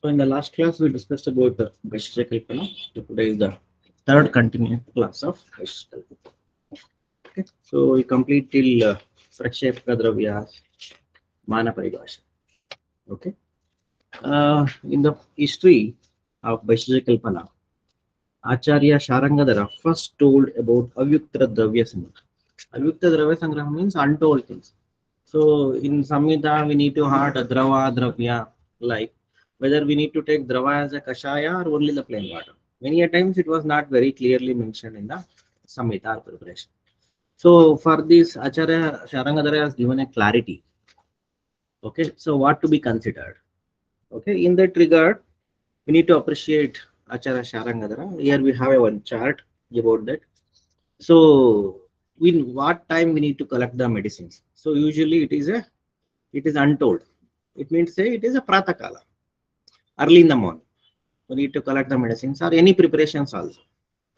So in the last class, we discussed about the Vaishyakalpana. So today is the third continuing class of Vaishyakalpana. Okay. So we complete till Prakshepka Dravyas, Mana Paribhasha. Okay. In the history of Vaishyakalpana, Acharya Sharangadara first told about Avyukta Dravya Sangraha. Avyukta Dravya Sangraha means untold things. So in Samhita, we need to add Drava, Dravya, like whether we need to take Drava as a Kashaya or only the plain water. Many a times it was not very clearly mentioned in the Samhita preparation. So for this, Acharya Sharangadara has given a clarity. Okay, so what to be considered? Okay, in that regard, we need to appreciate Acharya Sharangadara. Here we have a one chart about that. So in what time we need to collect the medicines? So usually it is untold. It means say it is a pratakala, early in the morning. We need to collect the medicines or any preparations also.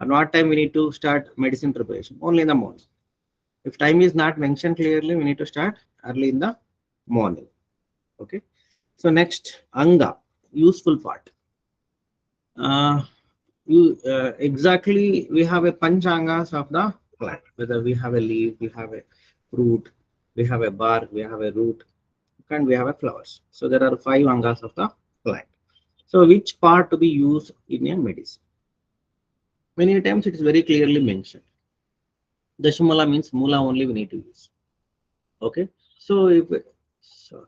At what time we need to start medicine preparation? Only in the morning. If time is not mentioned clearly, we need to start early in the morning. Okay. So next, anga, useful part. Uh, exactly we have a panchangas of the plant. Whether we have a leaf, we have a fruit, we have a bark, we have a root, and we have a flowers. So there are 5 angas of the plant. So which part to be used in a medicine? Many times it is very clearly mentioned. Dashamala means mula only we need to use. Okay. So sorry.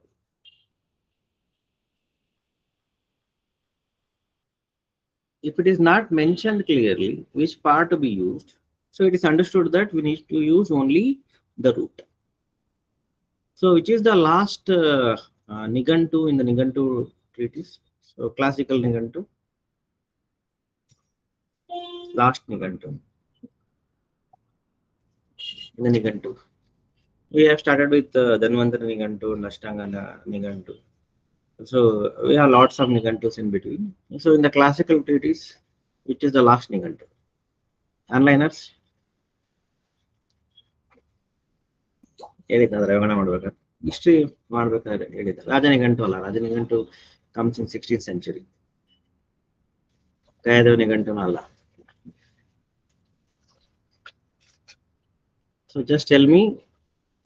If it is not mentioned clearly which part to be used, so it is understood that we need to use only the root. So which is the last Nigantu in the Nigantu treatise? So classical Nigantu, last Nigantu in the Nigantu. We have started with Dhanvantara Nigantu, Nashtanga Nigantu. So we have lots of Nigantus in between. So in the classical treatise, which is the last Nigantu? Onliners, ಹೇಳಿದ್ದಾರೆ ರೇವಣ ಮಾಡ್ಬೇಕಾದ್ರೆ history ಮಾಡ್ಬೇಕಾದ್ರೆ ಹೇಳಿದ್ದಾರೆ ರಾಜನಿಘಂಟು ಅಲ್ಲ Rajanighantu comes in 16th century. Kayadeva Nighantunu ಅಲ್ಲ. So just tell me,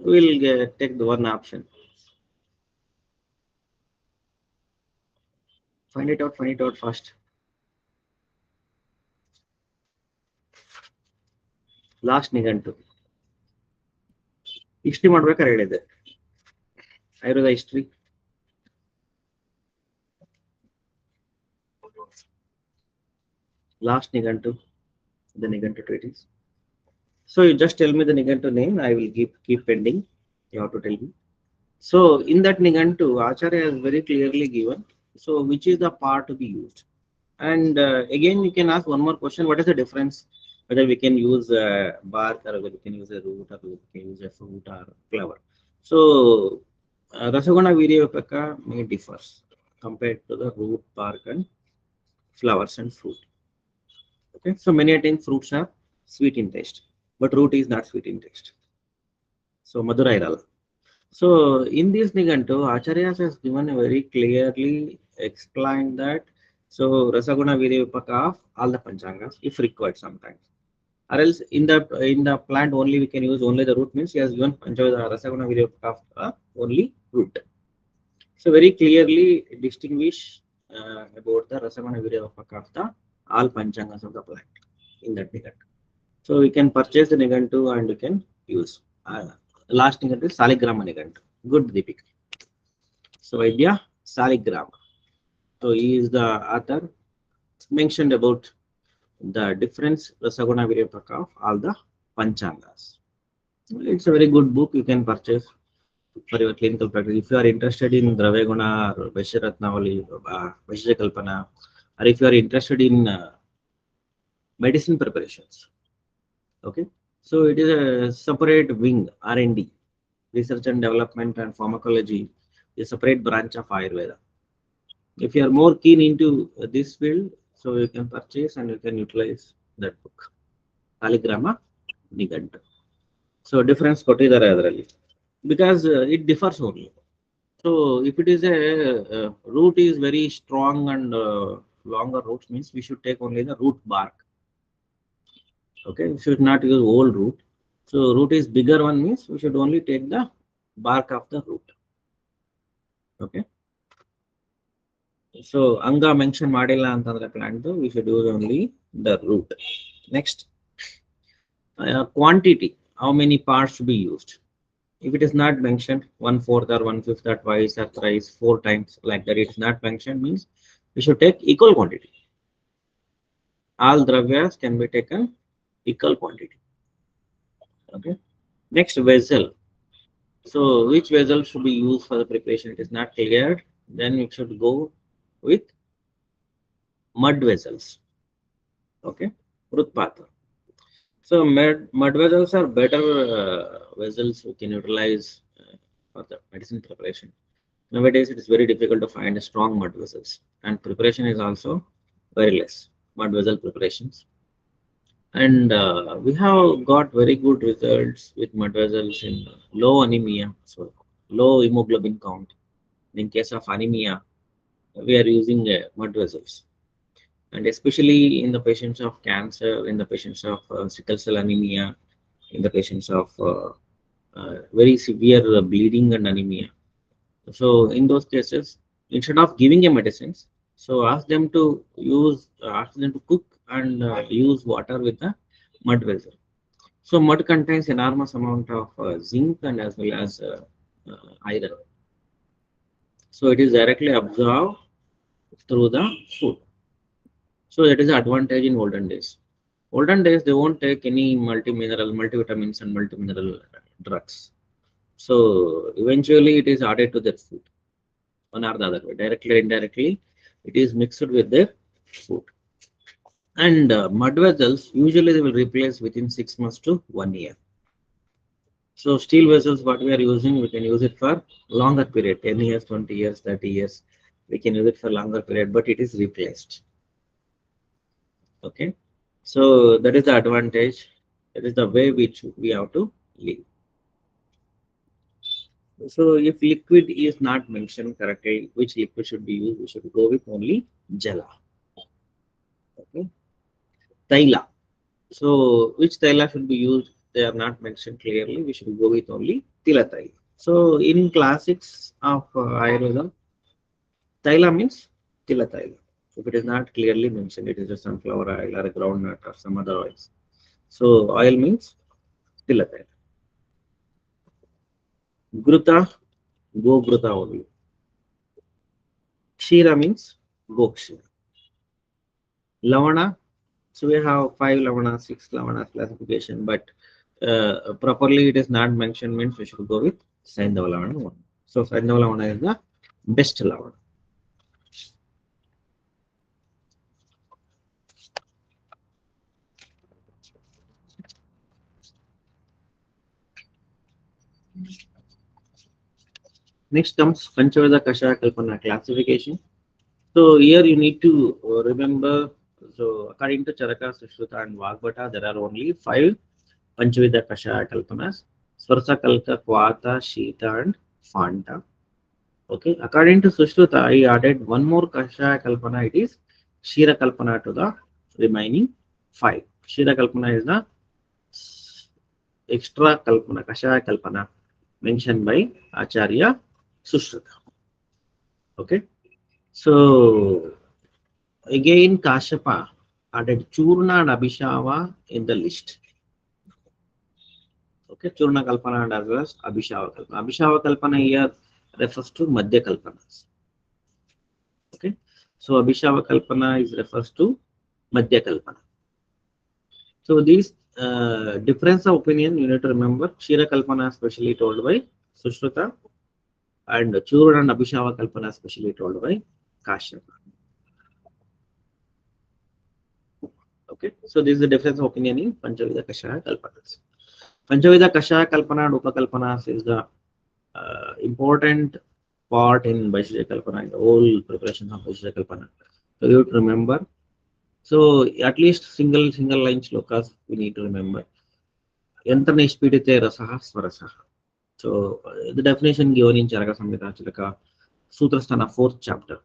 we'll take the one option. Find it out first. Last Nighantanu. History ಮಾಡ್ಬೇಕಾದ್ರೆ ಹೇಳಿದೆ. Ayurveda history. Last Nighantanu, the Nighantanu treatise. So you just tell me the Nighantanu name. I will keep pending. You have to tell me. So in that Nighantanu, Acharya has very clearly given. So which is the part to be used? And again, you can ask one more question: what is the difference? Whether we can use bark or whether we can use a root or we can use a fruit or flower. So Rasaguna Viryapaka may differs compared to the root, bark, and flowers and fruit. Okay, so many times fruits are sweet in taste, but root is not sweet in taste. So Madurairal. So in this Nigantu, Acharya has given a very clearly explained that so Rasaguna Viryapaka of all the Panchangas if required sometimes. Or else in the plant only we can use only the root means he has given Rasaguna Viryapaka of only root. So very clearly distinguish about the Rasaguna Viryapaka of the all Panchangas of the plant in that Nigantu. So we can purchase the Nigantu and we can use. Last Nigantu is Saligrama Nigantu. Good, Deepika. So Vidya Saligrama. So he is the author mentioned about the difference Rasaguna Viryapaka of all the Panchangas. It's a very good book you can purchase for your clinical practice. If you are interested in Draveguna or Vaishyaratnavali, Vaishyakalpana, or if you are interested in medicine preparations. Okay, so it is a separate wing, R&D, research and development and pharmacology, a separate branch of Ayurveda. If you are more keen into this field, so you can purchase and you can utilize that book, Saligrama Nigantu. So difference ಕೊಟ್ಟಿದ್ದಾರೆ ಅದರಲ್ಲಿ because it differs only. So if it is a root is very strong and longer roots, means we should take only the root bark. Okay, we should not use whole root. So root is bigger one, means we should only take the bark of the root. Okay. So anga mention madilla antandre plant, we should use only the root. Next, quantity, how many parts should be used? If it is not mentioned, 1/4 or 1/5 or twice or thrice, 4 times, like that, it is not mentioned, means we should take equal quantity. All dravyas can be taken equal quantity. Okay. Next, vessel. So which vessel should be used for the preparation? It is not clear. Then we should go with mud vessels. Okay. Prutpatra. So mud vessels are better vessels we can utilize for the medicine preparation. Nowadays, it is very difficult to find a strong mud vessels, and preparation is also very less mud vessel preparations. And we have got very good results with mud vessels in low anemia, so low hemoglobin count. In case of anemia, we are using mud vessels, and especially in the patients of cancer, in the patients of sickle cell anemia, in the patients of very severe bleeding and anemia. So in those cases, instead of giving a medicines, so ask them to cook and use water with the mud vessel. So mud contains enormous amount of zinc and as well as iron. So it is directly absorbed through the food. So that is the advantage in olden days. Olden days, they won't take any multi-mineral, multivitamins and multi-mineral drugs. So eventually it is added to their food, one or the other way, directly or indirectly, it is mixed with their food. And mud vessels, usually they will replace within 6 months to 1 year. So steel vessels, what we are using, we can use it for longer period, 10 years, 20 years, 30 years. We can use it for longer period, but it is replaced. Okay. So that is the advantage. That is the way we have to live. So if liquid is not mentioned correctly, which liquid should be used, we should go with only jala. Okay. Taila. So which taila should be used? They are not mentioned clearly. We should go with only tila taila. So in classics of Ayurveda, taila means tila taila. If it is not clearly mentioned, it is a sunflower oil or a groundnut or some other oils. So oil means tila taila. Gruta, go gruta only. Kshira means go kshira. Lavana, so we have 5 lavana, 6 lavana classification, but properly it is not mentioned, means we should go with Saindava lavana one. So Saindava lavana is the best lavana. Next comes Panchaveda Kashaya Kalpana classification. So here you need to remember, so according to Charaka, Sushruta and Vagbata, there are only 5 Panchaveda Kashaya Kalpanas: Swarsa, Kalka, Kvata, Shita and Fanta. Okay, according to Sushruta, I added one more Kashaya Kalpana, it is Shira Kalpana to the remaining 5. Shira Kalpana is the extra Kalpana, Kashaya Kalpana mentioned by Acharya Sushruta. Okay, so again Kashyapa added Churna and Abhishava in the list. Okay, Churna Kalpana and as well as Abhishava Kalpana. Abhishava Kalpana here refers to Madhya Kalpanas. Okay, so Abhishava Kalpana is refers to Madhya Kalpana. So these difference of opinion you need to remember. Kshira Kalpana specially told by Sushruta and Churna and Abhishava Kalpana specially told by Kashyapa. Okay, so this is the difference of opinion in Panchavida Kashaya Kalpanas. Panchavida Kashaya Kalpana and Upakalpanas is the important part in Vaishya Kalpana, the whole preparation of Vaishya Kalpana. So you have to remember. So at least single line shlokas we need to remember. Yantra nishpidite rasaha swarasaha. So the definition given in Charaka Samhita, Charaka Sutrasthana, 4th chapter.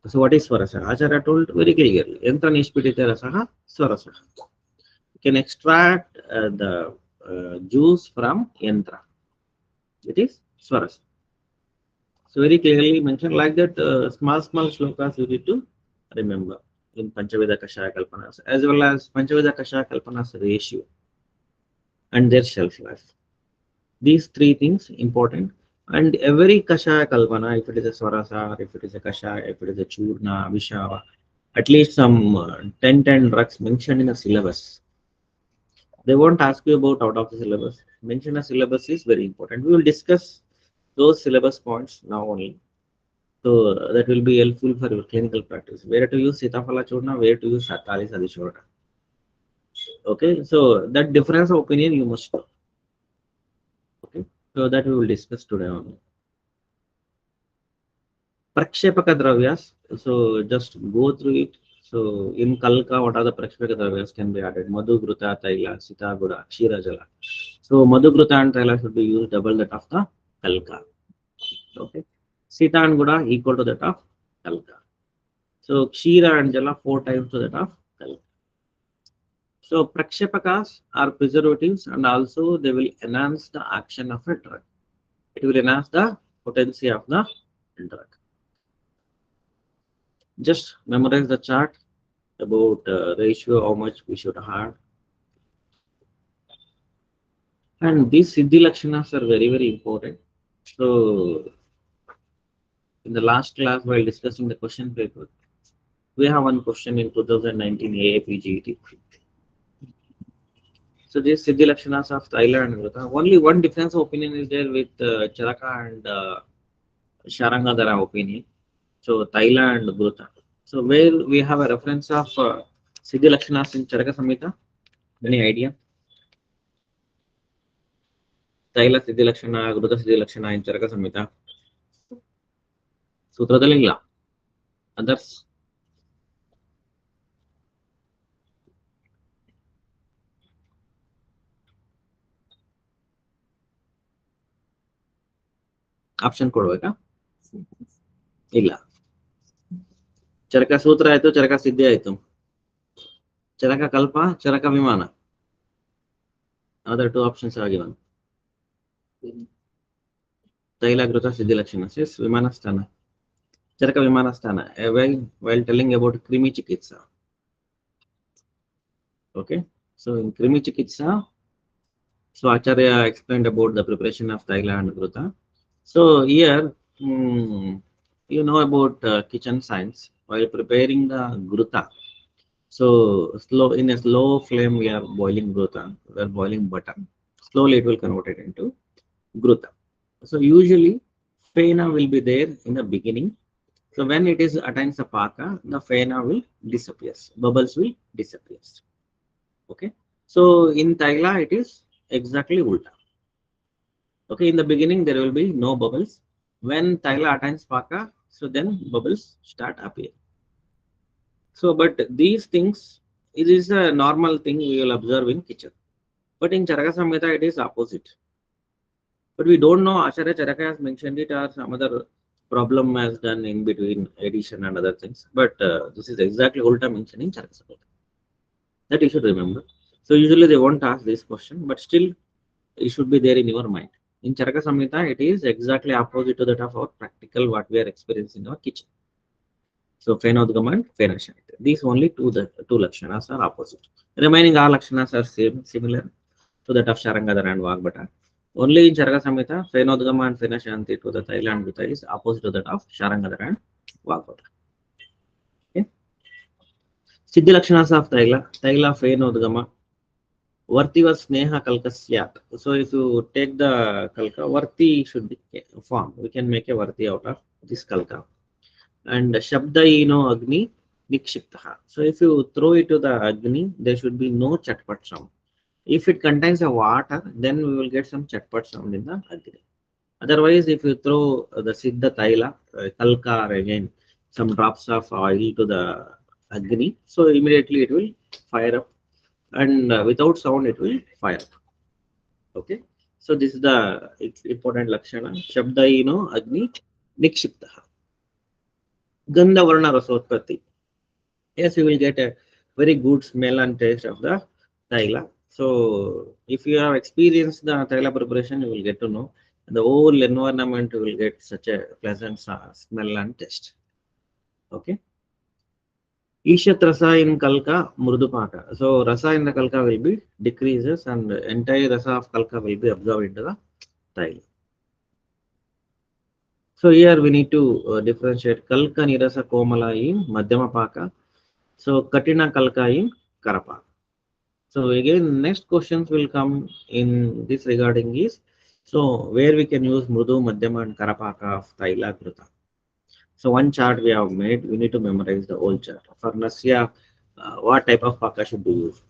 So what is Swarasa? Acharya told very clearly, Yantra Nishpitite Rasaha, Swarasa. You can extract the juice from Yantra. It is Swarasa. So very clearly mentioned like that, small shlokas you need to remember in Panchaveda Kashaya Kalpanas, as well as Panchaveda Kashaya Kalpanas ratio and their shelf life. These three things important. And every Kashaya Kalpana, if it is a Swarasa, if it is a Kashaya, if it is a Churna, Vishava, at least some 10 drugs mentioned in a syllabus. They won't ask you about out of the syllabus. Mention a syllabus is very important. We will discuss those syllabus points now only. So that will be helpful for your clinical practice. Where to use Sitafala Churna, where to use Tali Sadishorna. Okay, so that difference of opinion you must know. Okay, so that we will discuss today only. Prakshepaka dravyas. So just go through it. So in Kalka, what are the Prakshepaka dravyas can be added? Madhu, Gruta, Taila, Sita, Guda, Kshira, Jala. So Madhu, Gruta and Taila should be used double that of the Kalka. Okay. Sita and Guda equal to that of Kalka. So Kshira and Jala 4 times to that of Kalka. So Prakshepakas are preservatives and also they will enhance the action of a drug. It will enhance the potency of the drug. Just memorize the chart about ratio, how much we should have. And these Siddhi Lakshanas are very, very important. So in the last class, while discussing the question paper, we have one question in 2019 AAPGET. So these Siddhi Lakshanas of Taila and Gruta, only one difference of opinion is there with Charaka and Sharangadhara opinion. So Taila and Gruta. So where we have a reference of Siddhi Lakshanas in Charaka Samhita? Any idea? Taila Siddhi Lakshana, Gruta Siddhi Lakshana in Charaka Samhita. Sutradalli ಇಲ್ಲ. Others? Option ಕೊಡ್ಬೇಕಾ? ಇಲ್ಲ. ಚರಕ ಸೂತ್ರ ಆಯ್ತು, ಚರಕ ಸಿದ್ಧಿ ಆಯ್ತು. ಚರಕ ಕಲ್ಪ, ಚರಕ ವಿಮಾನ. Other two options are given. Taila Gruta Siddhi Lakshana says Vimanasthana. Charaka Vimanasthana. While telling about Krimi Chikitsa. Okay. So in Krimi Chikitsa, so Acharya explained about the preparation of Taila and Gruta. So here, you know about kitchen science. While preparing the Gruta, so in a slow flame we are boiling Gruta. We are boiling butter. Slowly it will convert it into Gruta. So usually Fena will be there in the beginning. So when it is attains the Paka, the Fena will disappear. Bubbles will disappear. Okay. So in Taila it is exactly ulta. Okay. In the beginning there will be no bubbles. When Taila attains Paka, so then bubbles start appearing. So but these things, it is a normal thing we will observe in kitchen. But in Charaka Samhita it is opposite. But we don't know Acharya Charaka has mentioned it or some other problem has done in between addition and other things. But this is exactly Ulta mentioned in Charaka Samhita. That you should remember. So usually they won't ask this question, but still it should be there in your mind. In Charaka Samhita, it is exactly opposite to that of our practical what we are experiencing in our kitchen. So Fenodgama and Fenashanita. These only two Lakshanas are opposite. Remaining all Lakshanas are similar to that of Sharangadhara and Vagbhata. Only in Charaka Samhita, Fenodgama and Fenashanti to the Taila and Gruta is opposite to that of Sharangadhara and Vagbhata. Okay. Siddhi Lakshanas of Taila, Fenodgama. Varti was Sneha Kalkasyat. So if you take the Kalka, Varti should be formed. We can make a Varti out of this Kalka. And Shabda Ino Agni Nikshiptaha. So if you throw it to the Agni, there should be no chatpat sound. If it contains a water, then we will get some chatpat sound in the Agni. Otherwise, if you throw the Siddha Taila, Kalka, or again some drops of oil to the Agni, so immediately it will fire up, and without sound it will fire up. Okay. So this is the important lakshana. Shabdaino Agni Nikshiptaha. Gandha Varna Rasotpatti. Yes, you will get a very good smell and taste of the Taila. So if you have experienced the Taila preparation, you will get to know the whole environment will get such a pleasant smell and taste. Okay. Ishat rasa in kalka murdupaka. So rasa in the kalka will be decreases and the entire rasa of kalka will be absorbed into the tile. So here we need to differentiate kalka nirasa komala in madhyama paka. So katina kalka in karapa. So again next questions will come in this regarding is so where we can use mrudu madhyama and karapaka of taila kruta. So one chart we have made, we need to memorize the whole chart. For Nasya, what type of paka should be used?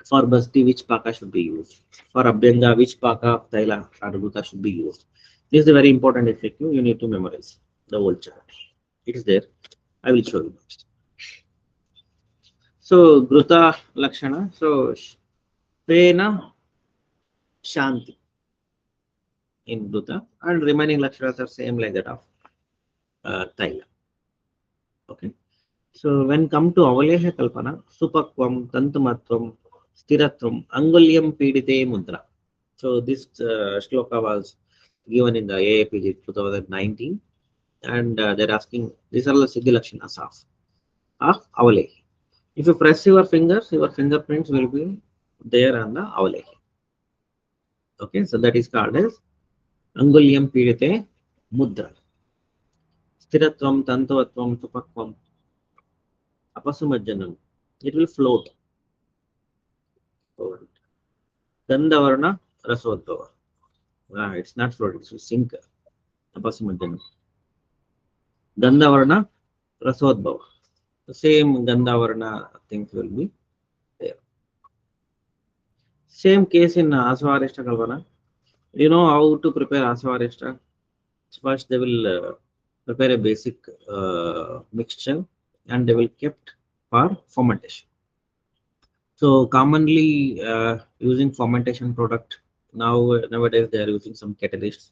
For Basti, which paka should be used? For Abhyanga, which paka of Taila Adhuta should be used? This is a very important effective. You need to memorize the whole chart. It is there. I will show you next. So Gruta Lakshana. So Pena Shanti in Gruta and remaining Lakshanas are same like that of Taila. Okay. So when come to Avaleha Kalpana, Supakvam, Tantumatvam, Stiratvam, Angulyam Pidite Mudra. So this shloka was given in the AAPG 2019 and they're asking, these are the Siddhi Lakshanas of Avalehi. If you press your fingers, your fingerprints will be there on the Avalehi. Okay, so that is called as Angulyam Pidite Mudra. Stiratvam, Tantuvatvam, Supakvam, Apasumajjanam. It will float. Gandhavarna Rasodbhava. It's not floating, it's sink. Apasumajjanam. Gandhavarna Rasodbhava. The same Gandhavarna things will be there. Same case in Asvarishta Kalpana. You know how to prepare Asvarishta? First, they will prepare a basic mixture and they will kept for fermentation. So commonly using fermentation product nowadays they are using some catalysts,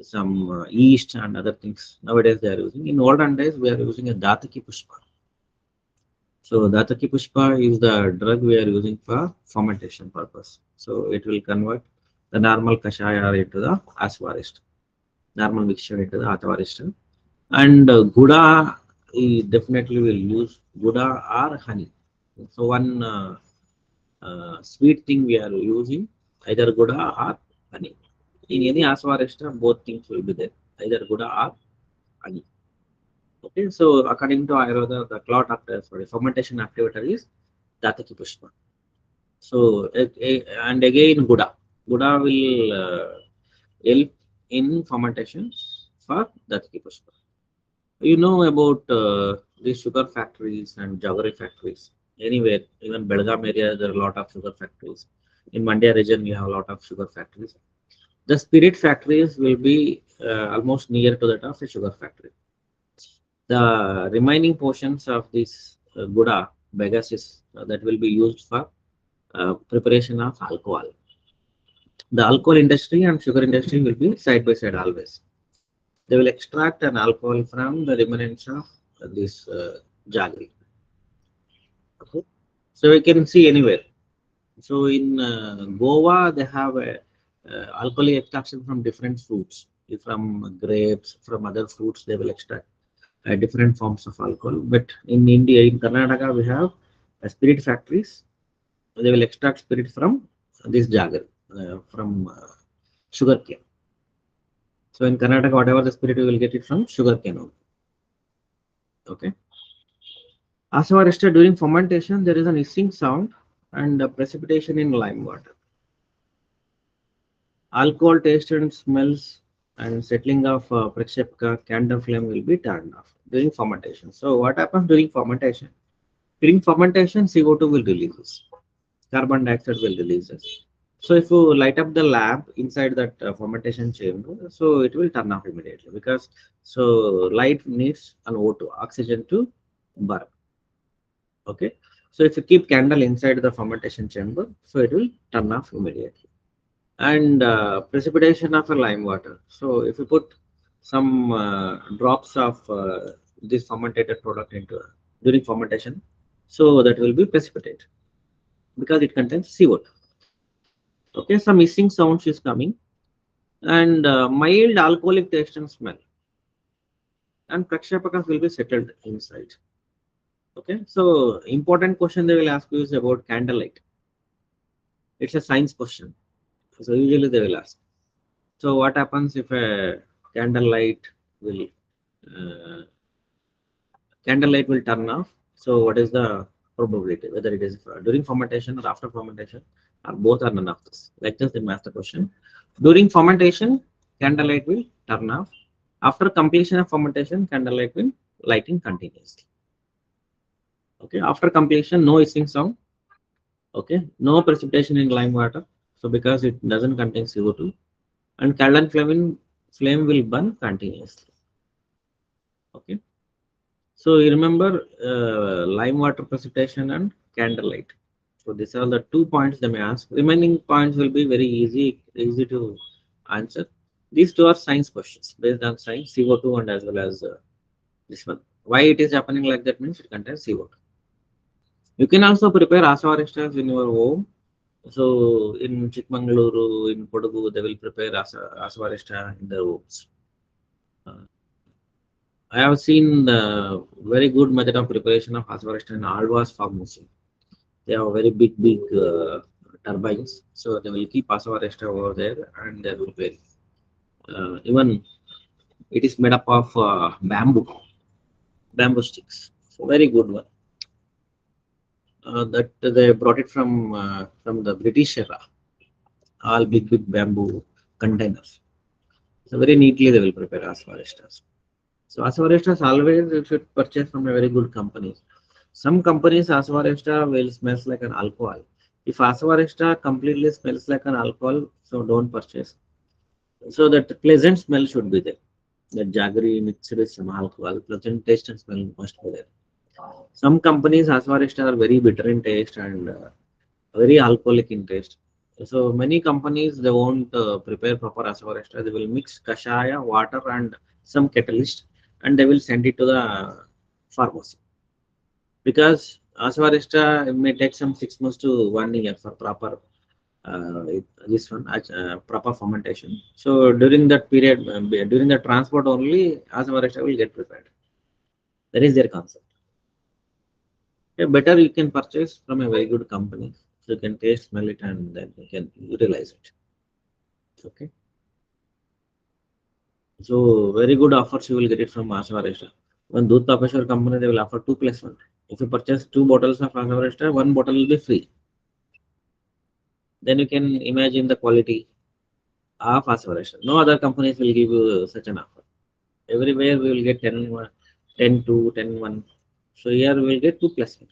some yeast and other things. Nowadays they are using. In olden days we are using a Dataki Pushpa. So Dataki Pushpa is the drug we are using for fermentation purpose. So it will convert the normal kashaya into the asvarist, normal mixture into the atvarist. And Guda, we definitely will use Guda or honey. So one sweet thing we are using either Guda or honey. In any asvarishta, both things will be there, either Guda or honey. Okay, so according to Ayurveda, the clot after fermentation activator is Dataki Pushpa. So and again Guda. Guda will help in fermentation for Dataki Pushpa. You know about these sugar factories and jaggery factories. Anywhere, even Belgaum area, there are a lot of sugar factories. In Mandya region, we have a lot of sugar factories. The spirit factories will be almost near to that of a sugar factory. The remaining portions of this Guda, bagasse, that will be used for preparation of alcohol. The alcohol industry and sugar industry will be side by side always. They will extract an alcohol from the remnants of this jaggery. Okay. So we can see anywhere. So in Goa, they have a alcohol extraction from different fruits, from grapes, from other fruits. They will extract different forms of alcohol. But in India, in Karnataka, we have spirit factories. They will extract spirit from this jaggery, from sugar cane. So in Karnataka, whatever the spirit, you will get it from sugar cane. Okay. Asvarishta, during fermentation, there is an hissing sound and precipitation in lime water. Alcohol taste and smells and settling of Prekshepka candle flame will be turned off during fermentation. So what happens during fermentation? During fermentation, CO2 will release, carbon dioxide will release. So if you light up the lamp inside that fermentation chamber, so it will turn off immediately because so light needs an O2, oxygen to burn. Okay. So if you keep candle inside the fermentation chamber, so it will turn off immediately. and precipitation of a lime water. So if you put some drops of this fermented product into during fermentation, so that will be precipitate because it contains CO2. Okay, some hissing sounds is coming and mild alcoholic taste and smell, and prakshapakas will be settled inside. Okay, so important question they will ask you is about candlelight. It's a science question. So usually they will ask. So what happens if a candlelight will uh, candlelight will turn off? So what is the probability whether it is during fermentation or after fermentation or both or none of this? Like just they ask the question. During fermentation, candlelight will turn off. After completion of fermentation, candlelight will lighting continuously. Okay, after completion, no hissing sound. Okay, no precipitation in lime water. So because it doesn't contain CO2, and candle flame will burn continuously. Okay, so you remember lime water precipitation and candlelight. So these are the 2 points they may ask. Remaining points will be very easy to answer. These two are science questions based on science, CO2 and as well as this one. Why it is happening like that means it contains CO2. You can also prepare asavarishtas in your home. So in Chikmagaluru, in Kodagu, they will prepare asavarishta in their homes. Uh, I have seen the very good method of preparation of asavarishta in Alva's pharmacy. They have very big turbines, so they will keep asavarishta over there and they will prepare. Even it is made up of bamboo sticks. So very good one. That they brought it from the British era. All big bamboo containers. So very neatly they will prepare asavarishtas. So asavarishtas always you should purchase from a very good company. Some companies asavarishta will smells like an alcohol. If asavarishta completely smells like an alcohol, so don't purchase. So that pleasant smell should be there. That jaggery mixed with some alcohol, pleasant taste and smell must be there. Some companies asavarishta are very bitter in taste and very alcoholic in taste. So many companies they won't prepare proper asavarishta. They will mix kashaya, water, and some catalyst, and they will send it to the pharmacy. Because asavarishta may take some 6 months to 1 year for proper this one proper fermentation. So during that period, during the transport only, asavarishta will get prepared. That is their concept. Yeah, better you can purchase from a very good company. So you can taste, smell it, and then you can utilize it. Okay. So very good offers you will get it from Asavarishta. One Dudh Tapeshwar company, they will offer 2+1. If you purchase 2 bottles of Asavarishta, 1 bottle will be free. Then you can imagine the quality of Asavarishta. No other companies will give you such an offer. Everywhere we will get 10 2, 10 1. So here we will get 2+1.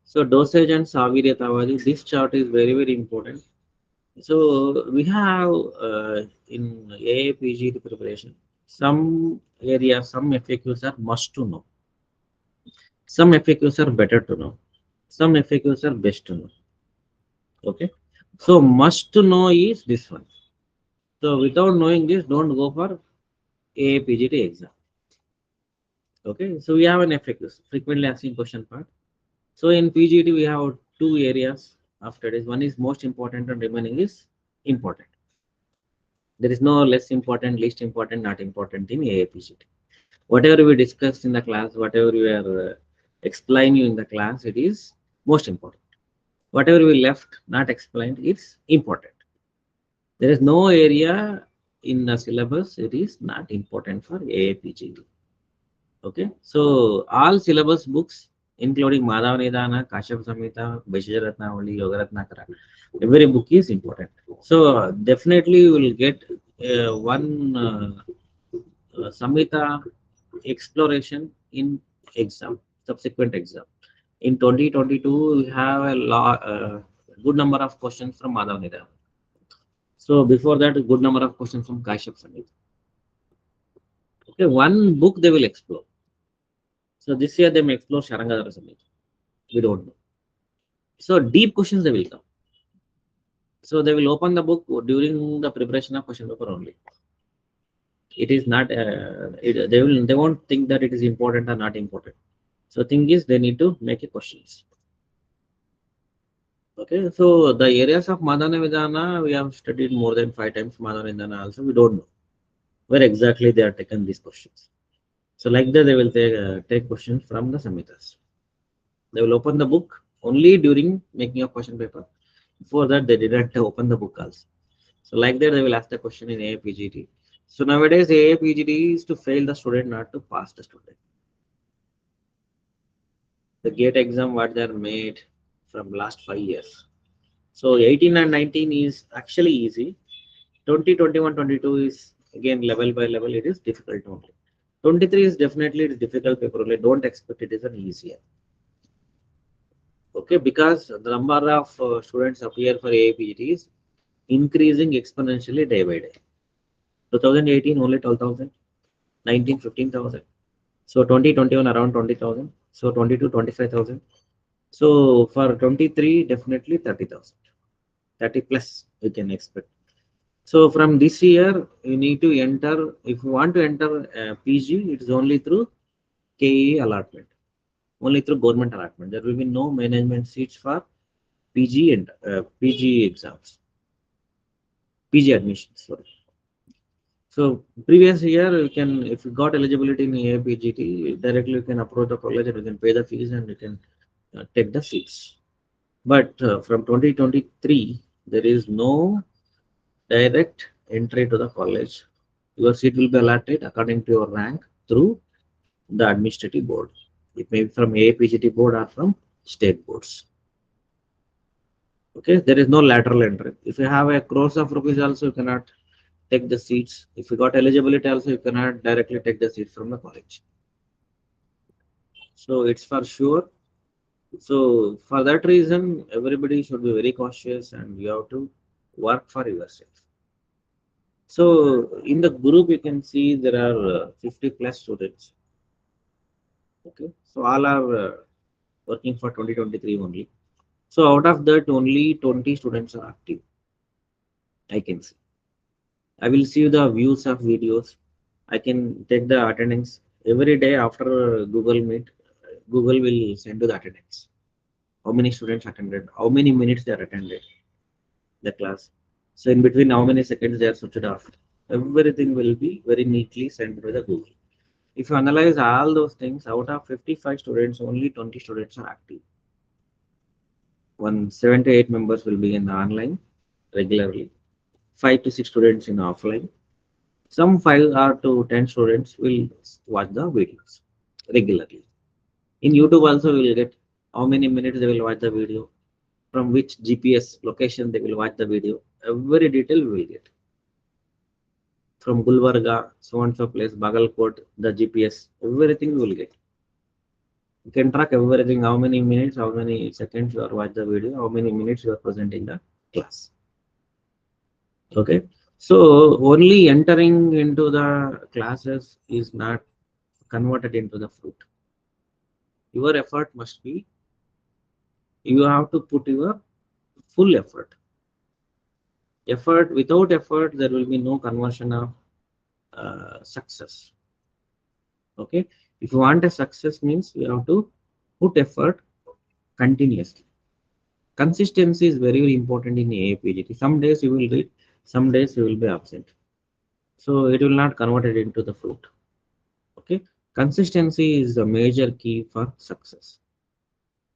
So dosage and Savirya Tawadi, this chart is very important. So we have in AAPG preparation, some areas, some FAQs are must to know. Some FAQs are better to know. Some FAQs are best to know. Okay. So must to know is this one. So without knowing this, don't go for AAPGT exam. Okay. So we have an FAQs, frequently asking question part. So in PGT we have 2 areas after this. One is most important and remaining is important. There is no less important, least important, not important in AAPGT. Whatever we discussed in the class, whatever we are explaining in the class, it is most important. Whatever we left not explained, it's important. There is no area in the syllabus, it is not important for AAPGT. Okay, so all syllabus books, including Madhav Nidana, Kashyap Samhita, Bhaishya Ratnavali, Yoga Ratnakara, every book is important. So definitely you will get one Samhita exploration in exam, subsequent exam. In 2022, we have a good number of questions from Madhav Nidana. So before that, a good number of questions from Kashyap Samhita. Okay, one book they will explore. So this year they may explore Sharangadhara Samhita. We don't know. So deep questions they will come. So they will open the book during the preparation of question paper only. It is not. They won't think that it is important or not important. So thing is they need to make a questions. Okay. So the areas of Madhana Vidhana we have studied more than 5 times. Madhana Vidhana also we don't know where exactly they are taken these questions. So like that they will take questions from the Samhitas. They will open the book only during making a question paper. Before that, they didn't open the book also. So like that, they will ask the question in AAPGT. So nowadays, AAPGT is to fail the student, not to pass the student. The GATE exam, what they are made from last 5 years. So 18 and 19 is actually easy. 20, 21, 22 is again level by level. It is difficult only. 23 is definitely difficult paper only. Don't expect it is an easier. Okay, because the number of students appear for AAPGT is increasing exponentially day by day. 2018 only 12,000, 19 15,000. So 2021 around 20,000. So 22 25,000. So for 23 definitely 30,000. 30 plus you can expect. So from this year you need to enter. If you want to enter PG, it is only through KE allotment, only through government allotment. There will be no management seats for PG and PG exams, PG admissions. Sorry. So previous year you can, if you got eligibility in AAPGT, directly you can approach the college and you can pay the fees and you can take the seats. But from 2023, there is no direct entry to the college. Your seat will be allotted according to your rank through the administrative board. It may be from AAPGT board or from state boards. Okay, there is no lateral entry. If you have a crores of rupees also, you cannot take the seats. If you got eligibility also, you cannot directly take the seats from the college. So it's for sure. So for that reason, everybody should be very cautious and you have to work for yourself. So in the group, you can see there are 50 plus students. Okay, so all are working for 2023 only. So out of that, only 20 students are active. I can see. I will see the views of videos. I can take the attendance every day after Google Meet. Google will send to the attendance. How many students attended? How many minutes they are attended the class? So in between, how many seconds they are switched off? Everything will be very neatly sent by the Google. If you analyze all those things, out of 55 students, only 20 students are active. 7 to 8 members will be in the online regularly. 5 to 6 students in offline. Some 5 or to 10 students will watch the videos regularly. In YouTube also we will get how many minutes they will watch the video, from which GPS location they will watch the video. Every detail we will get. From Gulbarga, so and so place, Bagalkot, the GPS, everything we will get. You can track everything, how many minutes, how many seconds you are watch the video, how many minutes you are present in the class. Okay. So only entering into the classes is not converted into the fruit. Your effort must be, you have to put your full effort. Without effort, there will be no conversion of success. Okay. If you want a success means you have to put effort continuously. Consistency is very, very important in AAPGT. Some days you will read, some days you will be absent. So it will not convert it into the fruit. Okay. Consistency is the major key for success,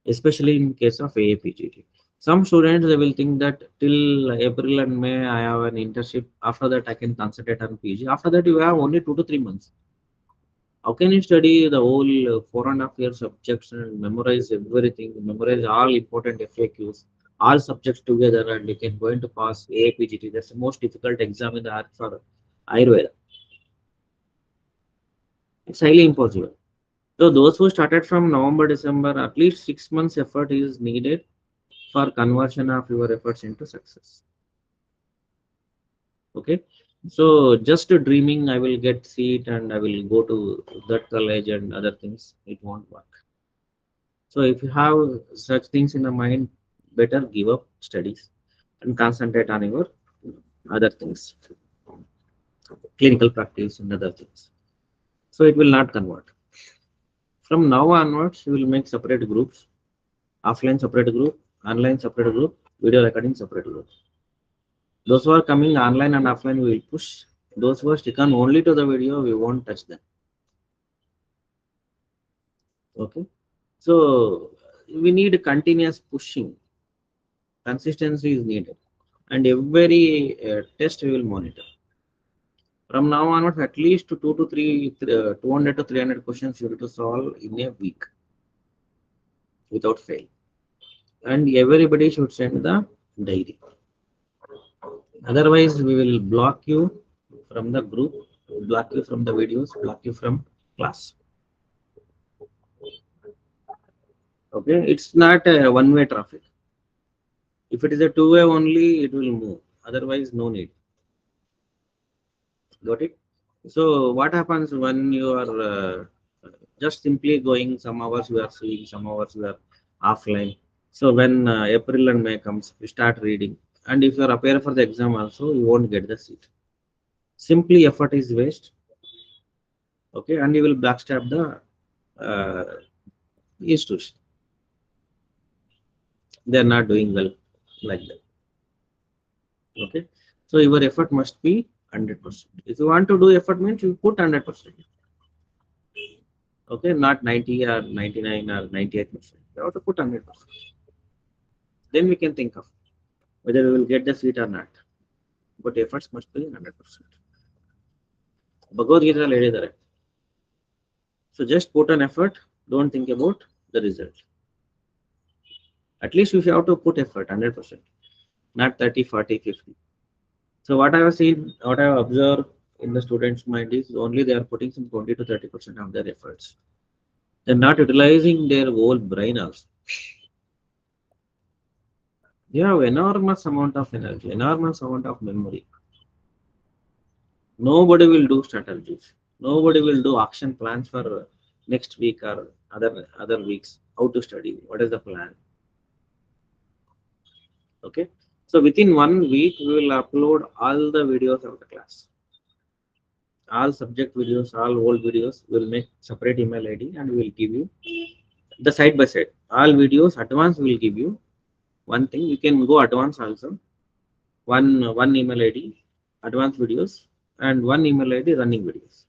especially in case of AAPGT. Some students they will think that till April and May I have an internship. After that I can concentrate on PG. After that you have only 2 to 3 months. How can you study the whole 4.5 years subjects and memorize everything, memorize all important FAQs, all subjects together, and you can going to pass AAPGT? That's the most difficult exam in the art for Ayurveda. It's highly impossible. So those who started from November, December, at least 6 months effort is needed for conversion of your efforts into success. Okay. So just dreaming, I will get seat and I will go to that college and other things, it won't work. So if you have such things in the mind, better give up studies and concentrate on your other things, clinical practice and other things. So it will not convert. From now onwards, you will make separate groups, offline separate group, online separate group, video recording separate group. Those who are coming online and offline, we will push. Those who are stick on only to the video, we won't touch them. Okay. So we need continuous pushing. Consistency is needed. And every test we will monitor. From now onwards, at least 200 to 300 questions you have to solve in a week without fail. And everybody should send the diary. Otherwise, we will block you from the group, block you from the videos, block you from class. Okay, it's not a one-way traffic. If it is a two-way only, it will move. Otherwise, no need. Got it? So what happens when you are just simply going some hours we are seeing, some hours we are offline. So when April and May comes, you start reading. And if you are appear for the exam also, you won't get the seat. Simply effort is waste. Okay, and you will backstab the institution. They are not doing well like that. Okay, so your effort must be 100%. If you want to do effort means you put 100%. Okay, not 90 or 99 or 98%. You have to put 100%. Then we can think of whether we will get the seat or not. But efforts must be 100%. Bhagavad Gita ಹೇಳಿದ್ದಾರೆ. So just put an effort. Don't think about the result. At least if you have to put effort 100%, not 30, 40, 50. So what I have seen, what I have observed in the students' mind is only they are putting some 20 to 30% of their efforts. They're not utilizing their whole brain also. You have enormous amount of energy, enormous amount of memory. Nobody will do strategies. Nobody will do action plans for next week or other weeks. How to study? What is the plan? Okay. So within 1 week, we will upload all the videos of the class. All subject videos, all old videos. We'll make separate email ID and we will give you the side by side. All videos advance will give you one thing. You can go advance also. One email ID, advanced videos, and one email ID running videos.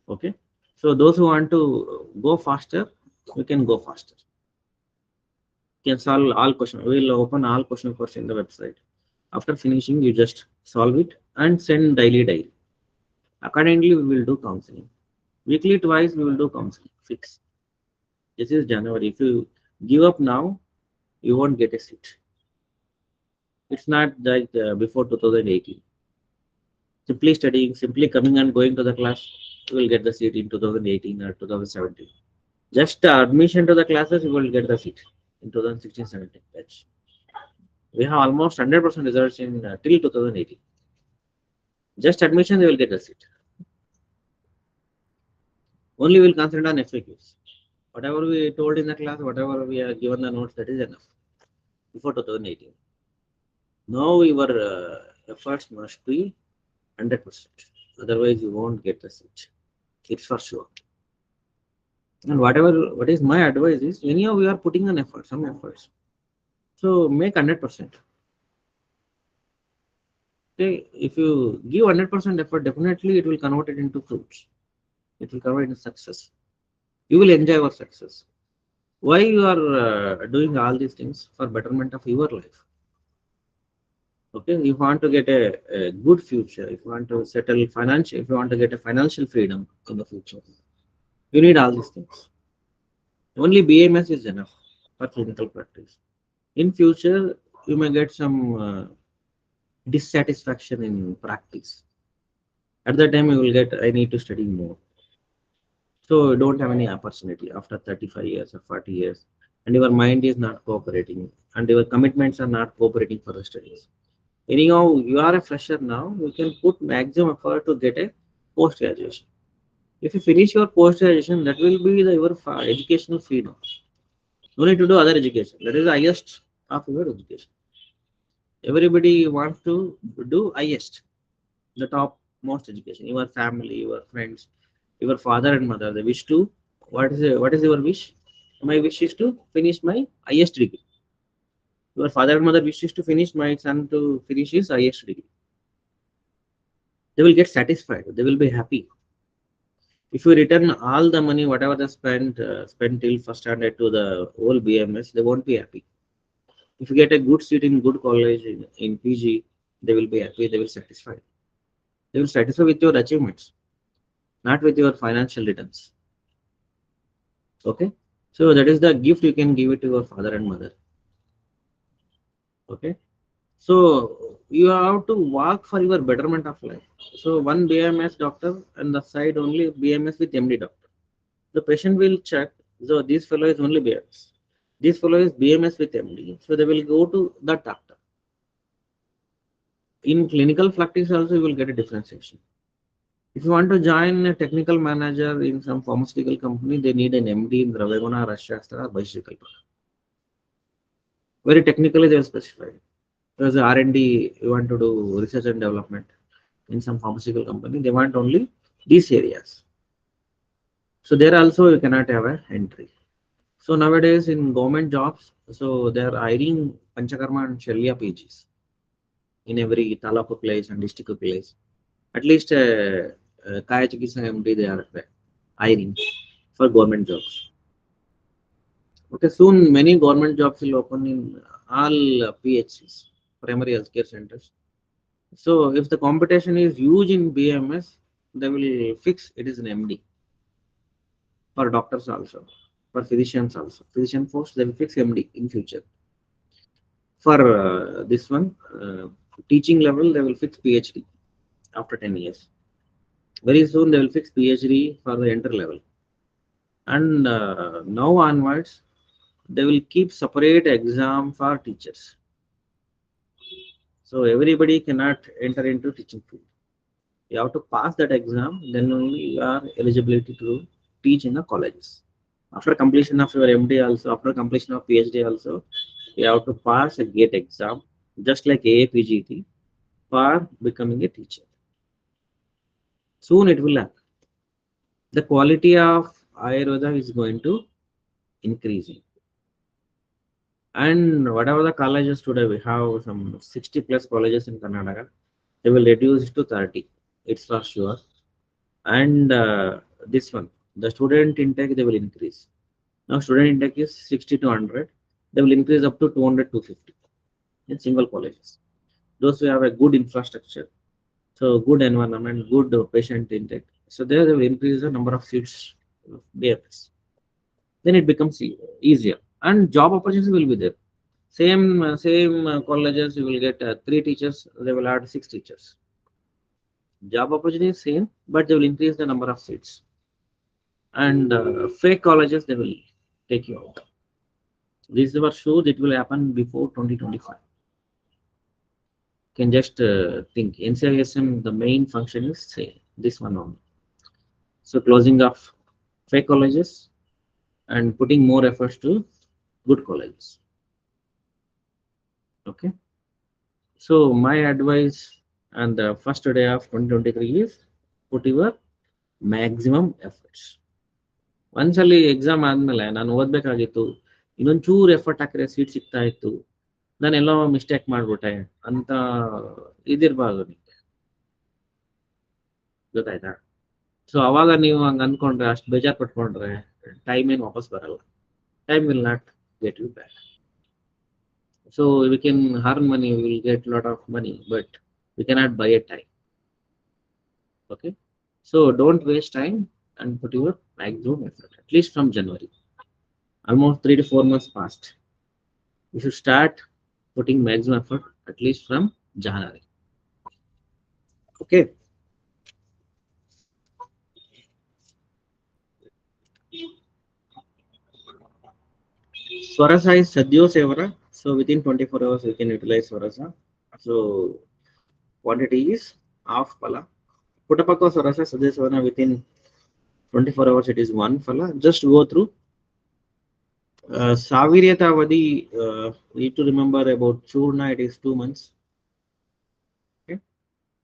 Okay. So those who want to go faster, you can go faster. You can solve all questions. We will open all question papers in the website. After finishing, you just solve it and send daily diary. Accordingly, we will do counseling. Weekly twice, we will do counseling. Fix. This is January. If you give up now, you won't get a seat. It's not like before 2018. Simply studying, simply coming and going to the class, you will get the seat in 2018 or 2017. Just admission to the classes, you will get the seat in 2016-17 batch. We have almost 100% results in till 2018. Just admission, they will get the seat. Only will concentrate on FAQs. Whatever we told in the class, whatever we are given the notes, that is enough. Before 2018. Now your efforts must be 100%. Otherwise, you won't get the seat. It's for sure. And what is my advice is, anyhow we are putting an effort, some efforts. So make 100%. Okay, if you give 100% effort, definitely it will convert it into fruits. It will convert into success. You will enjoy your success. Why you are doing all these things? For betterment of your life. Okay, if you want to get a good future, if you want to settle financial, if you want to get a financial freedom in the future, you need all these things. Only BMS is enough for clinical practice. In future, you may get some dissatisfaction in practice. At that time, you will get, I need to study more. So you don't have any opportunity after 35 years or 40 years, and your mind is not cooperating, and your commitments are not cooperating for the studies. Anyhow, you are a fresher now, you can put maximum effort to get a post-graduation. If you finish your post-graduation, that will be your educational freedom. No need to do other education. That is the highest of your education. Everybody wants to do highest, the top most education. Your family, your friends, your father and mother, they wish to. What is your wish? My wish is to finish my highest degree. Your father and mother wishes to finish my son to finish his highest degree. They will get satisfied. They will be happy. If you return all the money, whatever they spent till first standard to the whole BMS, they won't be happy. If you get a good seat in good college in PG, they will be happy. They will satisfy. They will satisfy with your achievements, not with your financial returns. Okay, so that is the gift you can give it to your father and mother. Okay, so you have to work for your betterment of life. So one BMS doctor and the side only BMS with MD doctor. The patient will check. So this fellow is only BMS. This fellow is BMS with MD. So they will go to that doctor. In clinical practice also you will get a differentiation. If you want to join a technical manager in some pharmaceutical company, they need an MD in Dravaguna, Rashastra, or Vaishyakalpa. Very technically they will specify. Because R&D, you want to do research and development in some pharmaceutical company, they want only these areas. So there also you cannot have an entry. So nowadays in government jobs, so they are hiring Panchakarma and Shalya PGs in every taluk place and district place. At least Kaya Chikitsa MD they are hiring for government jobs. Okay, soon many government jobs will open in all PHCs, primary healthcare centers. So if the competition is huge in BMS, they will fix it is an MD for doctors also, for physicians also. Physician post they will fix MD in future. For this one, teaching level they will fix PhD after 10 years. Very soon they will fix PhD for the entry level. And now onwards, they will keep separate exam for teachers. So everybody cannot enter into teaching field. You have to pass that exam, then only you are eligibility to teach in the colleges. After completion of your MD also, after completion of PhD also, you have to pass a GATE exam, just like AAPGT, for becoming a teacher. Soon it will happen. The quality of Ayurveda is going to increase. And whatever the colleges today, we have some 60 plus colleges in Karnataka, they will reduce it to 30. It's for sure. And this one, the student intake, they will increase. Now student intake is 60 to 100. They will increase up to 200 to 50 in single colleges. Those who have a good infrastructure, so good environment, good patient intake. So there they will increase the number of seats BFS. Then it becomes easier. And job opportunities will be there. Same colleges, you will get 3 teachers, they will add 6 teachers. Job opportunity is same, but they will increase the number of seats. And fake colleges, they will take you out. This is for sure it will happen before 2025. You can just think NCISM, the main function is say this one only. So closing of fake colleges and putting more efforts to good colleges. Okay. So my advice on the first day of 2023 is put your maximum efforts. ಒಂದ್ಸಲಿ exam ಆದ್ಮೇಲೆ ನಾನು ಓದ್ಬೇಕಾಗಿತ್ತು, ಇನ್ನೊಂಚೂರು effort ಹಾಕಿದ್ರೆ seat ಸಿಗ್ತಾ ಇತ್ತು, ನಾನೆಲ್ಲೋ mistake ಮಾಡ್ಬಿಟ್ಟೆ ಅಂತ ಇದಿರ್ಬಾರ್ದು ನಿಮಗೆ, ಗೊತ್ತಾಯ್ತಾ? ಸೊ ಅವಾಗ ನೀವು ಹಂಗ ಅನ್ಕೊಂಡ್ರೆ, ಅಷ್ಟು ಬೇಜಾರ್ ಪಟ್ಕೊಂಡ್ರೆ ಟೈಮ್ ಏನು ವಾಪಸ್ ಬರಲ್ಲ. Time will not get you back. So we can earn money, we will get a lot of money, but we cannot buy a time. Okay, so don't waste time and put your maximum effort. At least from January, almost 3 to 4 months passed. You should start putting maximum effort at least from January. Okay. Swarasa is Sadhyo Sevara. So within 24 hours we can utilize Swarasa. So quantity is half pala. Putapaka Swarasa Sadhyo Sevara within 24 hours it is 1 phala. Just go through Saviryatavadi, need to remember about Churna, it is 2 months. Okay.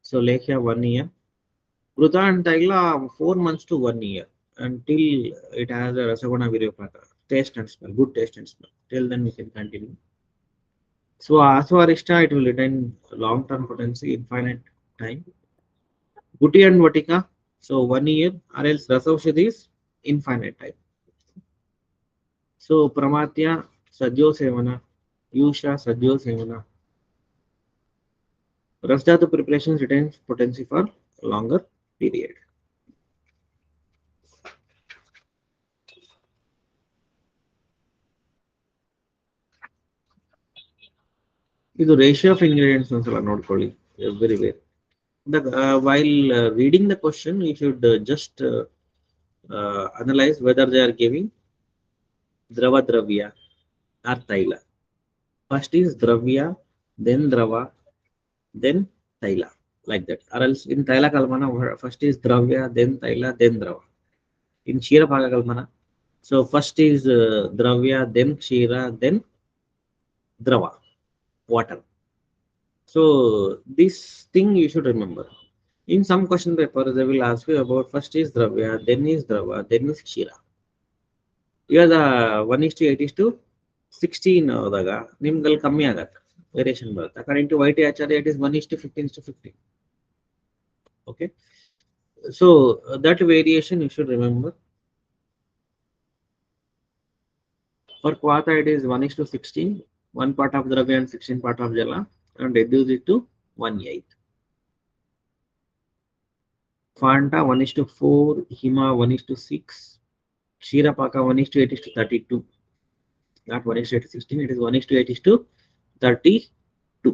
So Lekhya 1 year. Kruta and Taila 4 months to 1 year until it has a Rasaguna Viryopata. Taste and smell, good taste and smell. Till then we can continue. So Aswarishta, it will retain long-term potency, infinite time. Guti and Vatika, so 1 year, or else Rasaushadhi is infinite time. So Pramatya, Sadhyo Sevana, Yusha, Sadhyo Sevana. Rasdhatu preparations retains potency for longer period. This ratio of ingredients ನೋಡ್ಕೊಳ್ಳಿ everywhere. While reading the question, you should just analyze whether they are giving Drava Dravya or Taila. First is Dravya, then Drava, then Taila, like that. Or else in Taila Kalmana, first is Dravya, then Taila, then Drava. In Kshira Bhaga Kalmana, so first is Dravya, then Kshira, then Drava, water. So this thing you should remember. In some question papers, they will ask you about first is Dravya, then is Drava, then is Kshira. Here the 1:8 is to 16 ಹೋದಾಗ ನಿಮ್ಗಲ್ಲಿ ಕಮ್ಮಿ ಆಗತ್ತೆ variation ಬರುತ್ತೆ according to YT Acharya it is 1:15:15. Okay, so that variation you should remember. For Kvata it is 1:16, 1 part of Dravya and 16 part of Jala, and reduce it to 1/8. Fanta 1:4, Hima 1:6, Kshirapaka 1:8 is to 32. Not 1:8 to 16, it is 1:8 is to 32.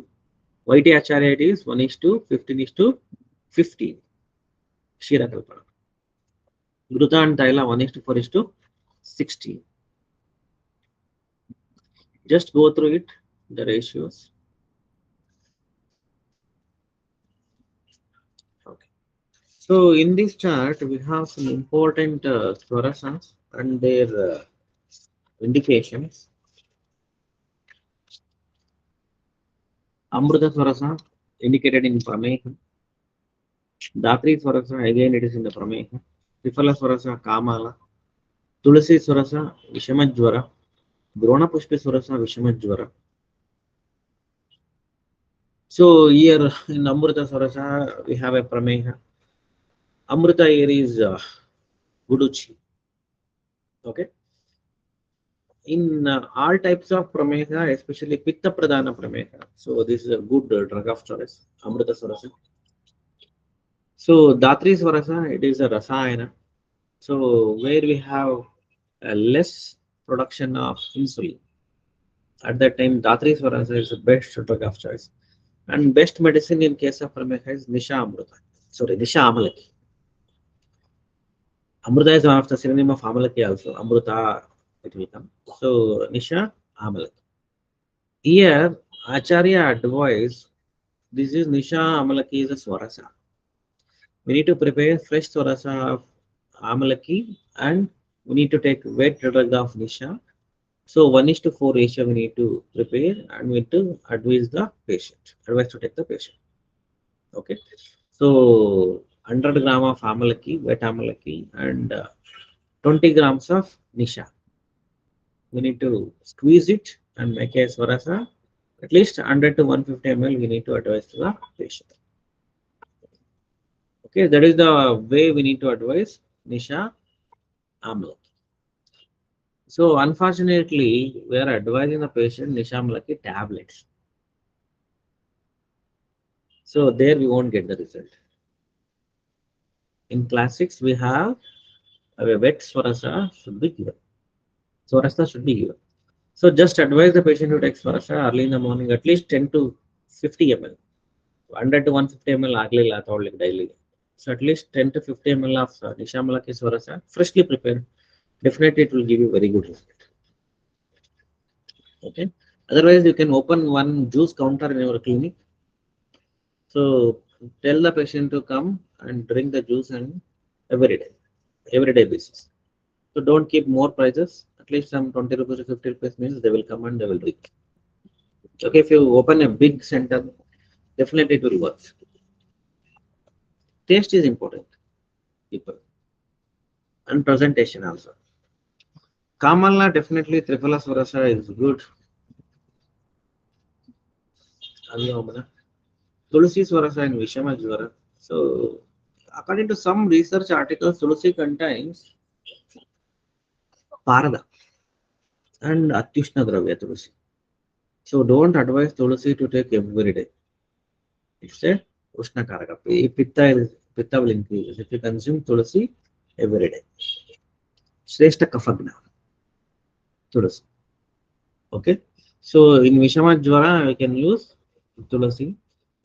YT Acharya it is 1:15 is to 15. Kshira Kalpana. Gruta and Taila 1:4 is to 16. Just go through it, the ratios. Okay. So in this chart, we have some important fluorescence and their indications. Amruta Swarasa indicated in Prameha. Datri Swarasa, again it is in the Prameha. Trifala Swarasa, Kamala. Tulasi Swarasa, Vishamajwara. Drona Pushpi Swarasa, Vishamajwara. So here in Amruta Swarasa, we have a Prameha. Amruta here is Guduchi. Okay. In all types of Prameha, especially Pitta Pradhana Prameha. So this is a good drug of choice, Amruta Swarasa. So Datri Swarasa, it is a Rasayana. So where we have a less production of insulin. At that time, Datri Swarasa is the best drug of choice. And best medicine in case of Prameha is Nisha Amruta. Sorry, Nisha Amalaki. Amruta is one of the synonym of Amalaki also. Amruta, it will come. So Nisha Amalaki. Here, Acharya advised this is Nisha Amalaki is a Swarasa. We need to prepare fresh Swarasa of Amalaki and we need to take wet drug of Nisha. So 1:4 ratio we need to prepare and we need to advise the patient. Advise to take the patient. Okay. So 100 gram of Amalaki, wet Amalaki and 20 grams of Nisha. We need to squeeze it and make a Swarasa. At least 100 to 150 ml we need to advise to the patient. Okay, that is the way we need to advise Nisha Amalaki. So unfortunately, we are advising the patient Nisha Amalaki tablets. So there we won't get the result. In classics, we have a wet Swarasa should be given. Swarasa should be given. So just advise the patient to take Swarasa early in the morning, at least 10 to 50 ml. 100 to 150 ml daily. So at least 10 to 50 ml of Nisha Amalaki Swarasa, freshly prepared. Definitely it will give you very good result. Okay. Otherwise, you can open one juice counter in your clinic. So tell the patient to come and drink the juice and every day basis. So don't keep more prices At least some 20 rupees or 50 rupees means they will come and they will read. Okay, if you open a big center, definitely it will work. Taste is important, people, and presentation also. Kamala definitely Triphala Swarasa is good. Tulsi Swarasa and Vishama Jwara. So, according to some research articles, Tulsi contains Parada and Atyushna Dravya Tulsi. So, don't advise Tulsi to take every day. It's a Ushna Karaka. If Pitta will increase if you consume Tulsi every day. Shrestha Kafagna Tulsi. Okay. So, in Vishama Jwara, we can use Tulsi.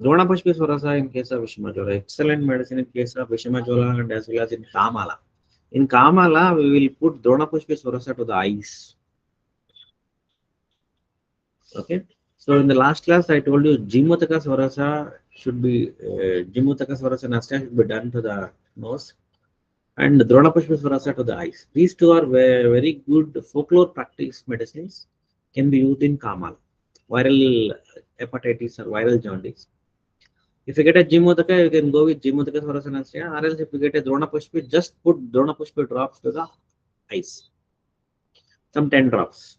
Drona Pushpi Swarasa in case of Vishama Jwara. Excellent medicine in case of Vishama Jwara and as well as in Kamala. In Kamala, we will put Dronapushpi Swarasa to the eyes. Okay. So in the last class, I told you Jimutaka Swarasa should be Jimutaka Swarasa Nasta should be done to the nose, and Dronapushpi Swarasa to the eyes. These two are very good folklore practice medicines, can be used in Kamala, viral hepatitis or viral jaundice. If you get a Jimutaka, you can go with Jimutaka Swarasa Nasta, or else if you get a Dronapushpi, just put Dronapushpi drops to the eyes. Some 10 drops.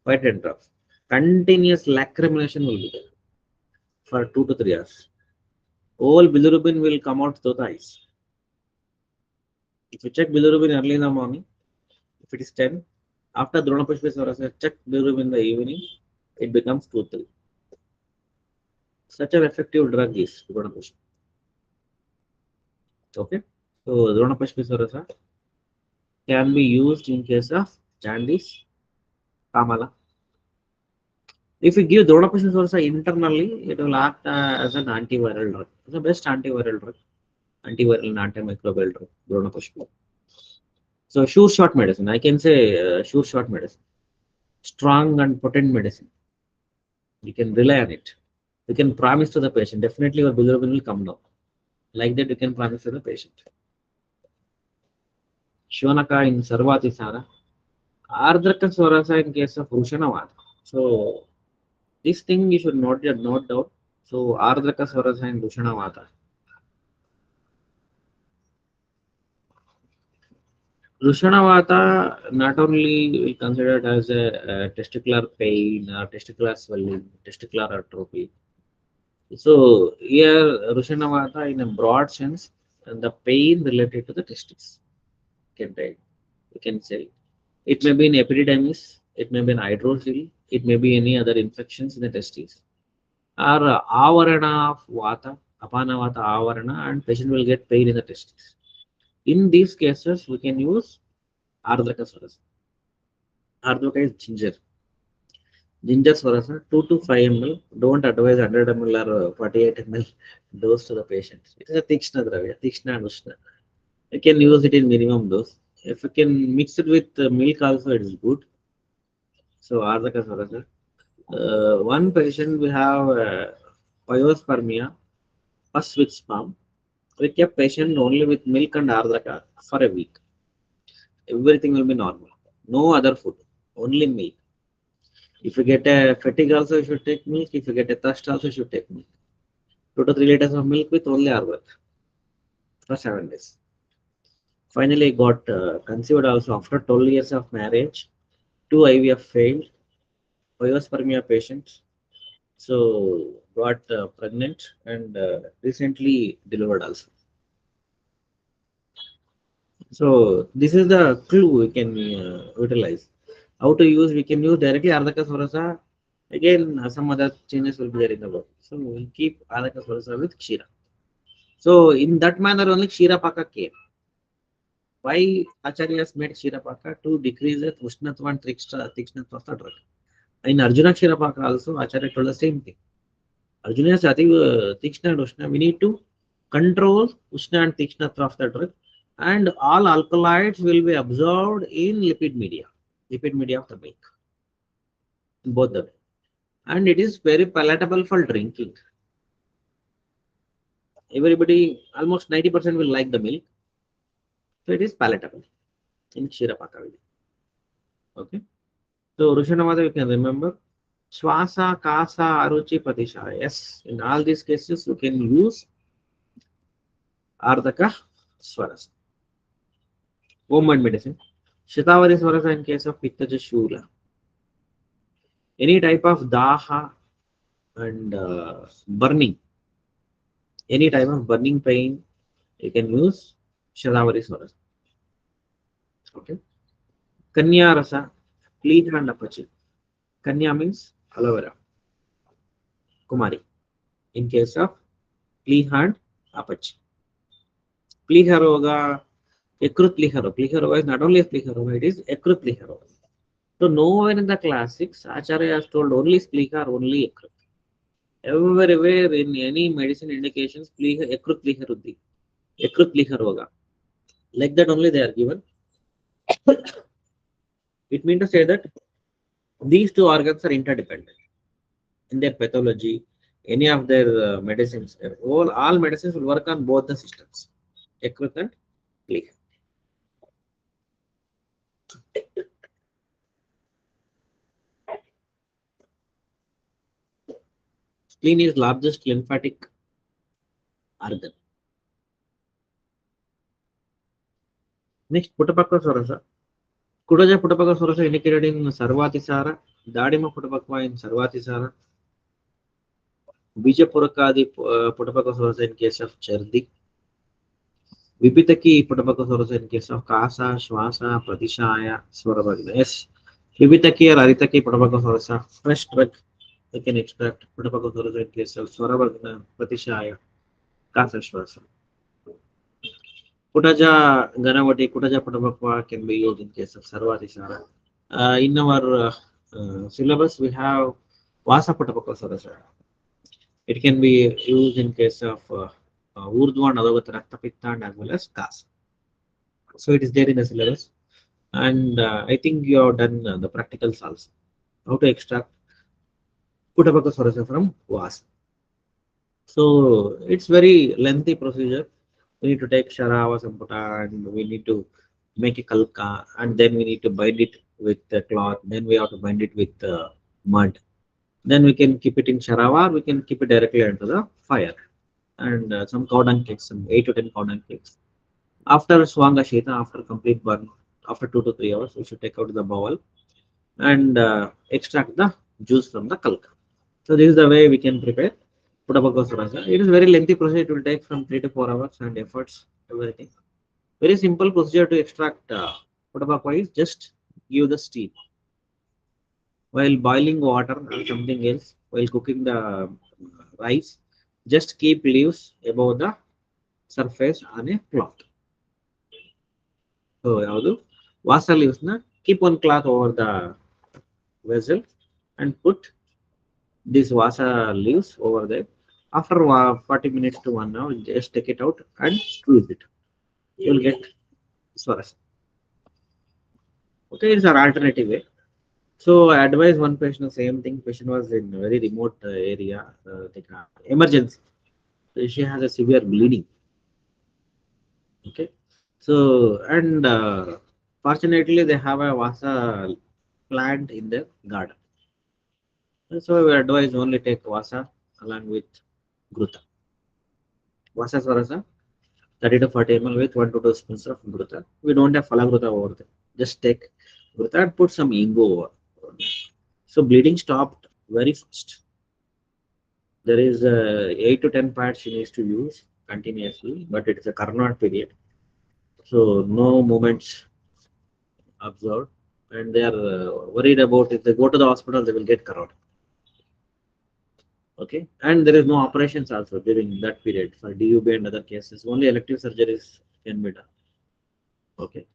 Why 10 drops? Continuous lacrimination will be there for 2 to 3 hours. All bilirubin will come out through the eyes. If you check bilirubin early in the morning, if it is 10, after Dronapushpi Swarasa, check bilirubin in the evening, it becomes 2 3. Such an effective drug is Dronapushpi. Okay, so Dronapushpi Swarasa can be used in case of jaundice, Kamala. If you give Dronapushpi Swarasa internally, it will act as an antiviral drug. It's the best antiviral drug. Antiviral and antimicrobial drug, Dronapushpi. So sure shot medicine, I can say sure shot medicine. Strong and potent medicine. You can rely on it. You can promise to the patient, definitely your bilirubin will come down. Like that, you can promise to the patient. Shonaka in Sarvatisara. Ardraka Swarasa in case of Rushanavata. So this thing you should note down. So Ardraka Swarasa in Rushanavata. Rushanavata not only we considered as a testicular pain, testicular swelling, testicular atrophy. So here Rushanavata in a broad sense, and the pain related to the testis. You can say it may be an epididymis, it may be an hydrocele, it may be any other infections in the testes, or avarana of vata, apana vata avarana, and patient will get pain in the testes. In these cases, we can use Ardhaka Swarasa. Ardhaka is ginger. Ginger Swarasa, 2 to 5 ml. Don't advise 100 ml or 48 ml dose to the patient. It is a Tikshna Dravya, Tikshna and Ushna. You can use it in minimum dose. If you can mix it with milk also, it is good. So, Ardhaka Swarasa. One patient we have pyospermia, first with sperm. We kept patient only with milk and Ardhaka for a week. Everything will be normal. No other food, only milk. If you get a fatigue also, you should take milk. If you get a thirst also, you should take milk. 2 to 3 liters of milk with only Ardhaka for 7 days. Finally, got conceived also after 12 years of marriage. 2 IVF failed. Pyospermia patients. So got pregnant and recently delivered also. So this is the clue we can utilize. How to use? We can use directly Ardhaka Swarasa. Again, some other changes will be there in the work. So we'll keep Ardhaka Swarasa with Kshira. So in that manner only Kshira Paka came. Why Acharyas made Kshira Paka? To decrease the Ushnatva and Tikshnatva of the drug. In Arjuna Kshira Paka also, Acharya told the same thing. Arjuna is Tikshna and Ushna. We need to control Ushna and Tikshnatva of the drug, and all alkaloids will be absorbed in lipid media of the milk, both the way. And it is very palatable for drinking. Everybody, almost 90% will like the milk. So it is palatable in Kshirapaka. Okay. So Rushanamada you can remember. Swasa, Kasa, Aruchi, Patisha. Yes, in all these cases you can use Ardhaka Swaras. Homemade medicine. Shatavari Swarasa in case of Pittaja Shula. Any type of Daha and burning, any type of burning pain, you can use Shatavari Swarasa. Okay. Kanya Rasa, clean hand apache. Kanya means aloe vera, Kumari. In case of clean hand apache. Pliharoga, Ekrut Pliharoga. Pliharoga is not only a Pliharoga, it is Ekrut Pliharoga. So nowhere in the classics, Acharya has told only Splihar, only Ekrut. Everywhere in any medicine indications, Ekrut Pliharuddhi, Ekrut Pliharoga. Like that only they are given. It means to say that these two organs are interdependent in their pathology, any of their medicines. All medicines will work on both the systems, Ekrut and Pliha. Spleen is largest lymphatic organ. Next, Puttapakka Sorasa. Kudaja Puttapakka Sorasa indicated in Sarvatisara, Dadima Puttapakka in Sarvatisara, Bija Purakadi Puttapakka Sorasa in case of Chardi, Vipitaki Puttapakka Sorasa in case of Kasa, Shwasa, Pratishaya, Swarabhagna. Yes, Vipitaki or Aritaki Puttapakka Sorasa, fresh drug we can extract Puttapakka Sorasa in case of Swarabhagna, Pratishaya, Kasa, Shwasa. Kutaja Ganavati, Kutaja Puttapakka can be used in case of Sarvatisara. In our syllabus, we have Vasa Puttapakka Sorasa. It can be used in case of Urdhva, Nadavata, Raktapitta, and as well as Kas. So it is there in the syllabus. And I think you have done the practicals also. How to extract Puttapakka Sorasa from Vas. So it's very lengthy procedure. We need to take Sharava Samputa and we need to make a kalka and then we need to bind it with the cloth. Then we have to bind it with mud. Then we can keep it in Sharava or we can keep it directly into the fire. And some cow dung cakes, some 8 to 10 cow dung cakes. After Swanga Sheta, after complete burn, after 2 to 3 hours, we should take out the bowl and extract the juice from the kalka. So this is the way we can prepare Puttapakka Surasa. It is very lengthy process. It will take from 3 to 4 hours and efforts, everything. Very simple procedure to extract Puttapakka is just give the steam. While boiling water or something else, while cooking the rice, just keep leaves above the surface on a cloth. So ಯಾವುದು Vasa leaves na keep one cloth over the vessel and put these Vasa leaves over there. After 40 minutes to 1 hour, just take it out and squeeze it. You will get Swaras. Okay, it's an alternative way. So I advise one patient the same thing. Patient was in a very remote area, emergency. So she has a severe bleeding. Okay, so and fortunately they have a Vasa plant in their garden. And so we advise only take Vasa along with Gruta. Vasa Swarasa 30 to 40 ml with 1 to 2 spoons of Gruta. We don't have Falagruta over there. Just take Gruta and put some Ingo over. So bleeding stopped very fast. There is 8 to 10 pads she needs to use continuously, but it is a Carnot period. So no movements observed. And they are worried about if they go to the hospital, they will get corroded. Okay, and there is no operations also during that period for DUB and other cases. Only elective surgeries can be done. Okay,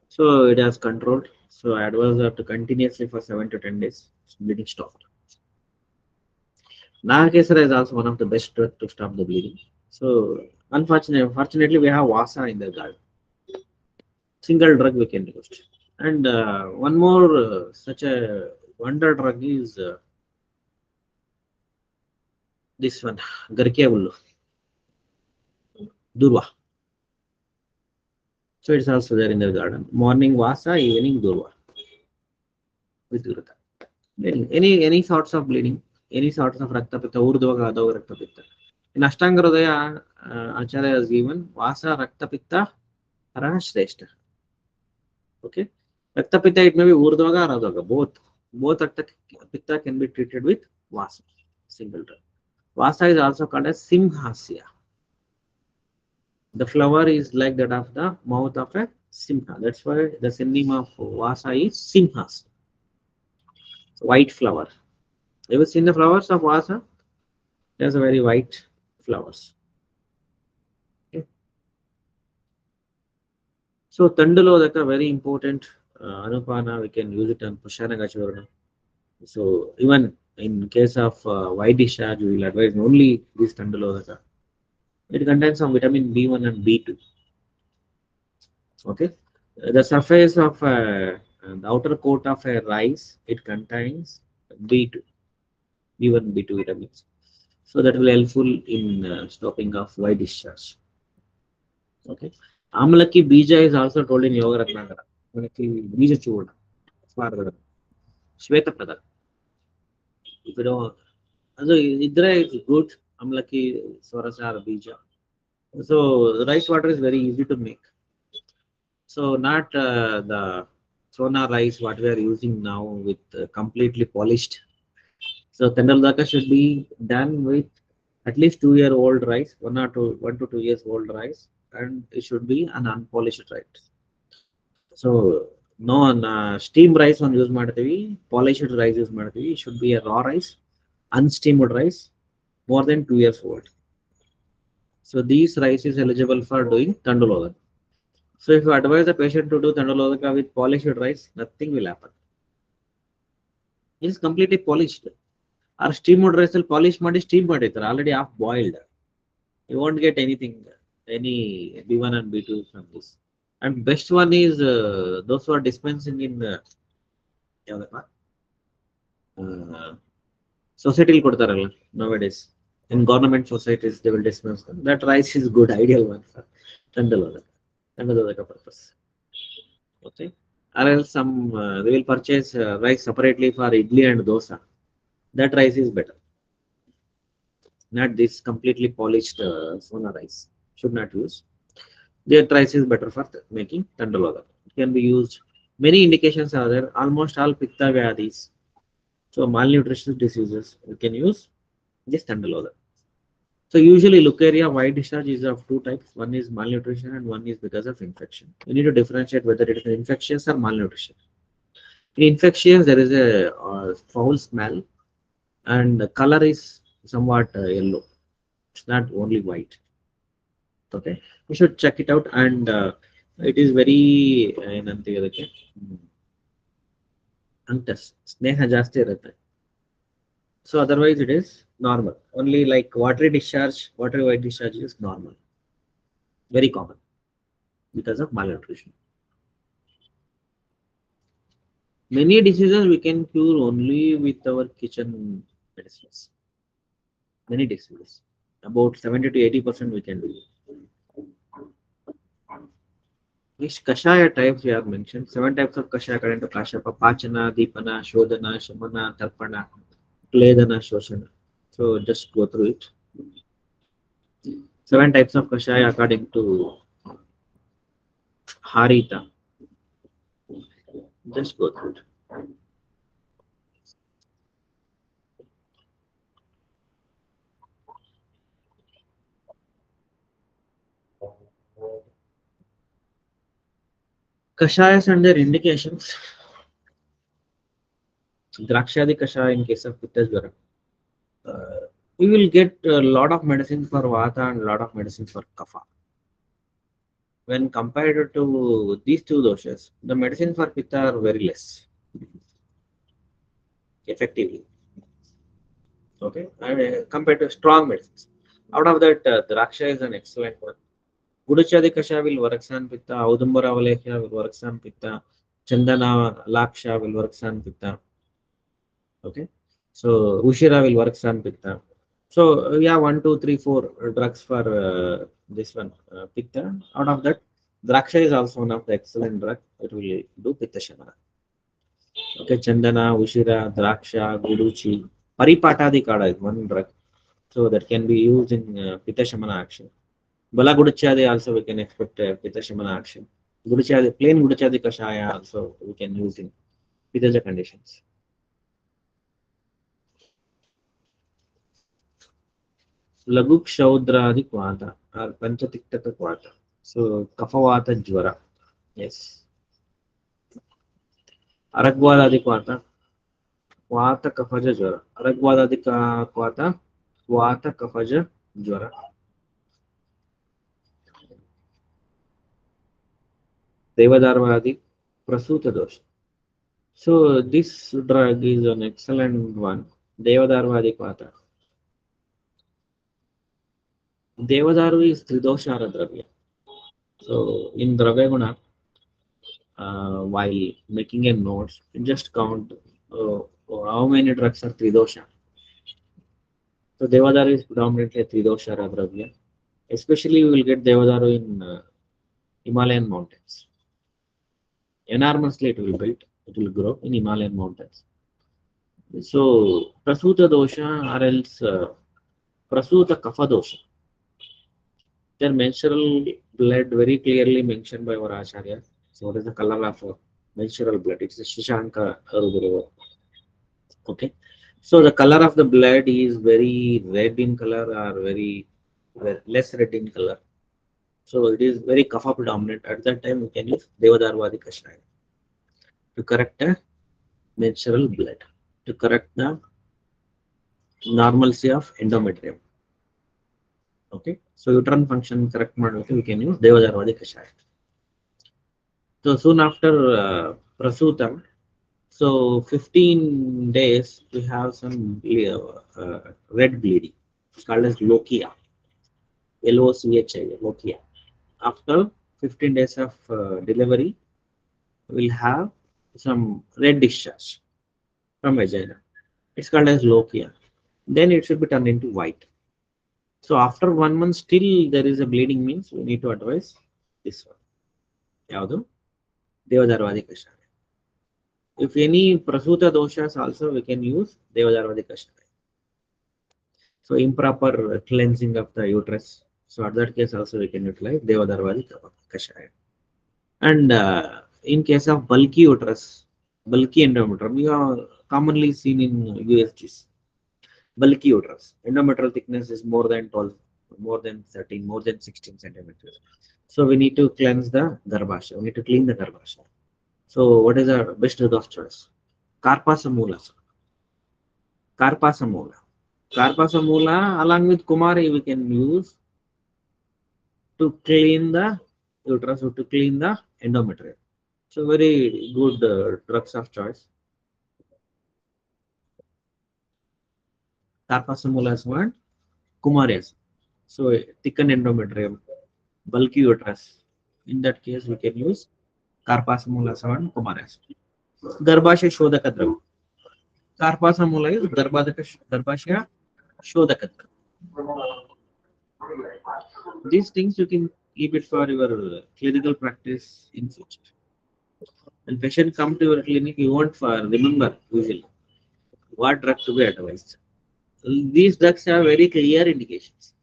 so it has controlled. So I advise her to continuously for 7 to 10 days. Bleeding stopped. Narkesera is also one of the best drugs to stop the bleeding. So unfortunately, we have Vasa in the garden. Single drug we can use. And one more such a wonder drug is this one, Garkevullu, Durva. So it's also there in the garden. Morning Vasa, evening Durva. with Urta. Then any sorts of bleeding, any sorts of Rakta Pitta, Urdhvaga, Adhoga Rakta Pitta. In Ashtanga Hridaya, Acharya has given Vasa Rakta Pitta Hara Shrestha. Okay. Rakta Pitta, it may be Urdhvaga or Adhoga, both. Both Rakta Pitta can be treated with Vasa, single drug. Vasa is also called as Simhasya. The flower is like that of the mouth of a simha. That's why the synonym of Vasa is Simhas. White flower. Have you seen the flowers of Vasa? There's a very white flowers. Okay. So Tandalodaka, very important Anupana, we can use it on Pushanagachurana. So even in case of white discharge, we will advise only this Tandalodaka. It contains some vitamin B1 and B2. Okay. The surface of the outer coat of a rice, it contains B2, B1, B2 vitamins. So that will helpful in stopping of white discharge. Okay. Amalaki Bija is also told in Yoga Ratnagara. Amalaki Bija Churna for Shweta Pada. If you don't, so Idra is good. Amalaki Swarasa Bija. So rice water is very easy to make. So not the Sona rice what we are using now with completely polished. So Tandal should be done with at least 2-year-old rice, 1 to 2 years old rice, and it should be an unpolished rice. So no steam rice on use ಮಾಡ್ತೀವಿ, polished rice use ಮಾಡ್ತೀವಿ. It should be a raw rice, unsteamed rice, more than 2 years old. So these rice is eligible for doing Tandaloda. So if you advise the patient to do Tandalodaka with polished rice, nothing will happen. It is completely polished. Or steamed rice will polish ಮಾಡಿ steam ಮಾಡಿರ್ತಾರೆ, already half boiled. You won't get anything, any B1 and B2 from this. And best one is those who are dispensing in society ಕೊಡ್ತಾರಲ್ಲ nowadays. In government societies, they will dispense them. That rice is good, ideal one for Tandalodaka purpose. Okay. Or else some they will purchase rice separately for idli and dosa. That rice is better. Not this completely polished Sona rice. Should not use. Their rice is better for making Tandaloda. It can be used. Many indications are there. Almost all Pitta Vyadis. So malnutrition diseases, we can use this Tandaloda. So usually Leucaria white discharge is of two types. One is malnutrition and one is because of infection. You need to differentiate whether it is infectious or malnutrition. In infectious, there is a foul smell and the color is somewhat yellow. It's not only white. Okay, we should check it out, and it is very ಸ್ನೇಹ ಜಾಸ್ತಿ ಇರುತ್ತೆ. So otherwise it is normal. Only like watery white discharge is normal. Very common because of malnutrition. Many diseases we can cure only with our kitchen medicines. Many diseases, about 70 to 80% we can do. Which Kashaya types we have mentioned. 7 types of Kashaya according to Kashyapa: Pachana, Deepana, Shodhana, Shamana, Tarpana, Kledana, Shoshana. So just go through it. 7 types of Kashaya according to Harita. Just go through it. Kashayas and their indications. Drakshadi Kashaya in case of Pitta Jwara. We will get a lot of medicine for Vata and a lot of medicine for Kapha. When compared to these two doshas, the medicine for Pitta are very less effectively. Okay, and compared to strong medicines. Out of that, Draksha is an excellent one. Guduchadi Kasha will work on Pitta, Audumbara Valekya will work on Pitta, Chandana Laksha will work on Pitta. Okay, so Ushira will work on Pitta. So yeah, 1, 2, 3, 4 drugs for this one Pitta. Out of that, Draksha is also one of the excellent drug. It will do Pitta Shamana. Okay, Chandana, Ushira, Draksha, Guduchi, Paripatadi Kada is one drug. So that can be used in Pitta Shamana action. Balaguduchadi also we can expect Pitta Shamana action. Guduchadi, plain Guduchadi Kashaya also we can use in Pittaja conditions. Laguk Shaudradi Kwata or Panchatiktaka Kwata. So Kafawata Jwara. Yes. Aragwadadi Kwata. Kwata Kafaja Jwara. Aragwadadi Kwata. Kwata Kafaja Jwara. Devadarvadi Prasuta Dosh. So this drug is an excellent one. Devadarvadi Kwata. Devadaru is Tridoshara Dravya. So in Dravya Guna, while making a notes, just count how many drugs are Tridosha. So Devadaru is predominantly a Tridoshara Dravya. Especially you will get Devadaru in Himalayan mountains. Enormously it will build, it will grow in Himalayan mountains. So Prasuta Dosha or else Prasuta Kapha Dosha. Their menstrual blood very clearly mentioned by our Acharya. So what is the color of menstrual blood? It's a Shishanka Arudurava. Okay. So the color of the blood is very red in color or very less red in color. So it is very kapha predominant. At that time, we can use Devadarvadi Kashaya to correct the menstrual blood, to correct the normalcy of endometrium. Okay. So uterine function correct model, we can use Devadarvadi Kashaya. So soon after Prasutam, so 15 days we have some red bleeding. It's called as Lokia. LOCHI, Lokia. After 15 days of delivery, we'll have some red discharge from vagina. It's called as Lokia. Then it should be turned into white. So after 1 month, still there is a bleeding means we need to advise this one. Yadu Devadarvadi Kashaya. If any Prasuta doshas also we can use Devadarvadi Kashaya. So improper cleansing of the uterus. So at that case also we can utilize Devadarvadi Kashaya. And in case of bulky uterus, bulky endometrium, you are commonly seen in USGs. Bulky uterus, endometrial thickness is more than 12, more than 13, more than 16 centimeters. So we need to cleanse the garbhasha. We need to clean the garbhasha. So what is our best drug of choice? Karpasamula. Karpasamula. Karpasamula along with Kumari we can use to clean the uterus or to clean the endometrium. So very good drugs of choice. Carpasamula is one, Kumarias. So thickened endometrium, bulky uterus. In that case, we can use Carpasamula 7 Kumarias. Garbhashya Shodhaka Drav. Carpasamula is Garbhashya Shodhaka Drav. These things you can keep it for your clinical practice in future. When patient come to your clinic, you won't remember usually what drug to be advised. These drugs have very clear indications.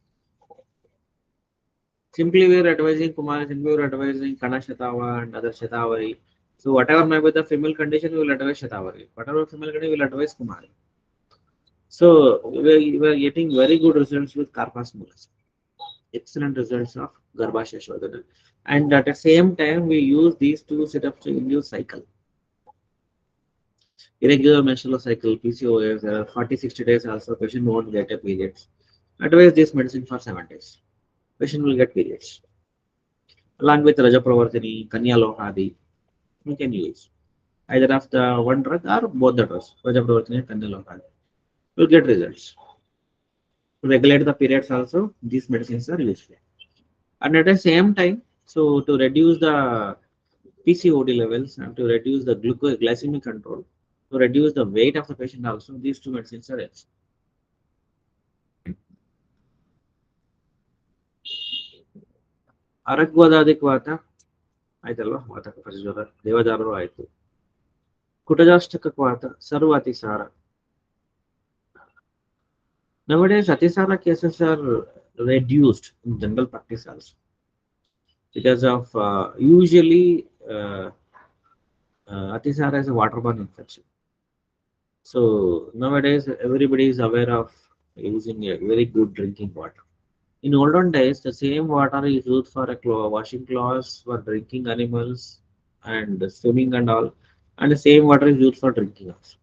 Simply we are advising Kumar, simply we are advising Kana Shatawa and other Shatavari. So whatever may be the female condition, we will advise Shatavari. Whatever female condition, we will advise Kumari. So we are getting very good results with Karpas Mulas. Excellent results of Garbhashya Shodhana. And at the same time, we use these two setups to induce cycle. Irregular menstrual cycle, PCOS, 40-60 days also, patient won't get a periods. Advise this medicine for 7 days. Patient will get periods. Along with Rajapravartini, Kanya Lohadi, we can use either of the one drug or both the drugs, Rajapravartini and Kanya Lohadi. You'll get results. To regulate the periods also, these medicines are useful. And at the same time, so to reduce the PCOD levels and to reduce the glycemic control, to reduce the weight of the patient also, these two medicines are useful. Aragvadadik Vata, ಆಯ್ತಲ್ವಾ ವಾತ ಕಫ ಜ್ವರ ದೇವದಾರು ಆಯ್ತು Kutajastaka Kvata, Sarva Atisara. Nowadays, Atisara cases are reduced in general practice also because of usually Atisara is a waterborne infection. So nowadays, everybody is aware of using a very good drinking water. In olden days, the same water is used for washing clothes, for drinking animals, and swimming and all, and the same water is used for drinking also.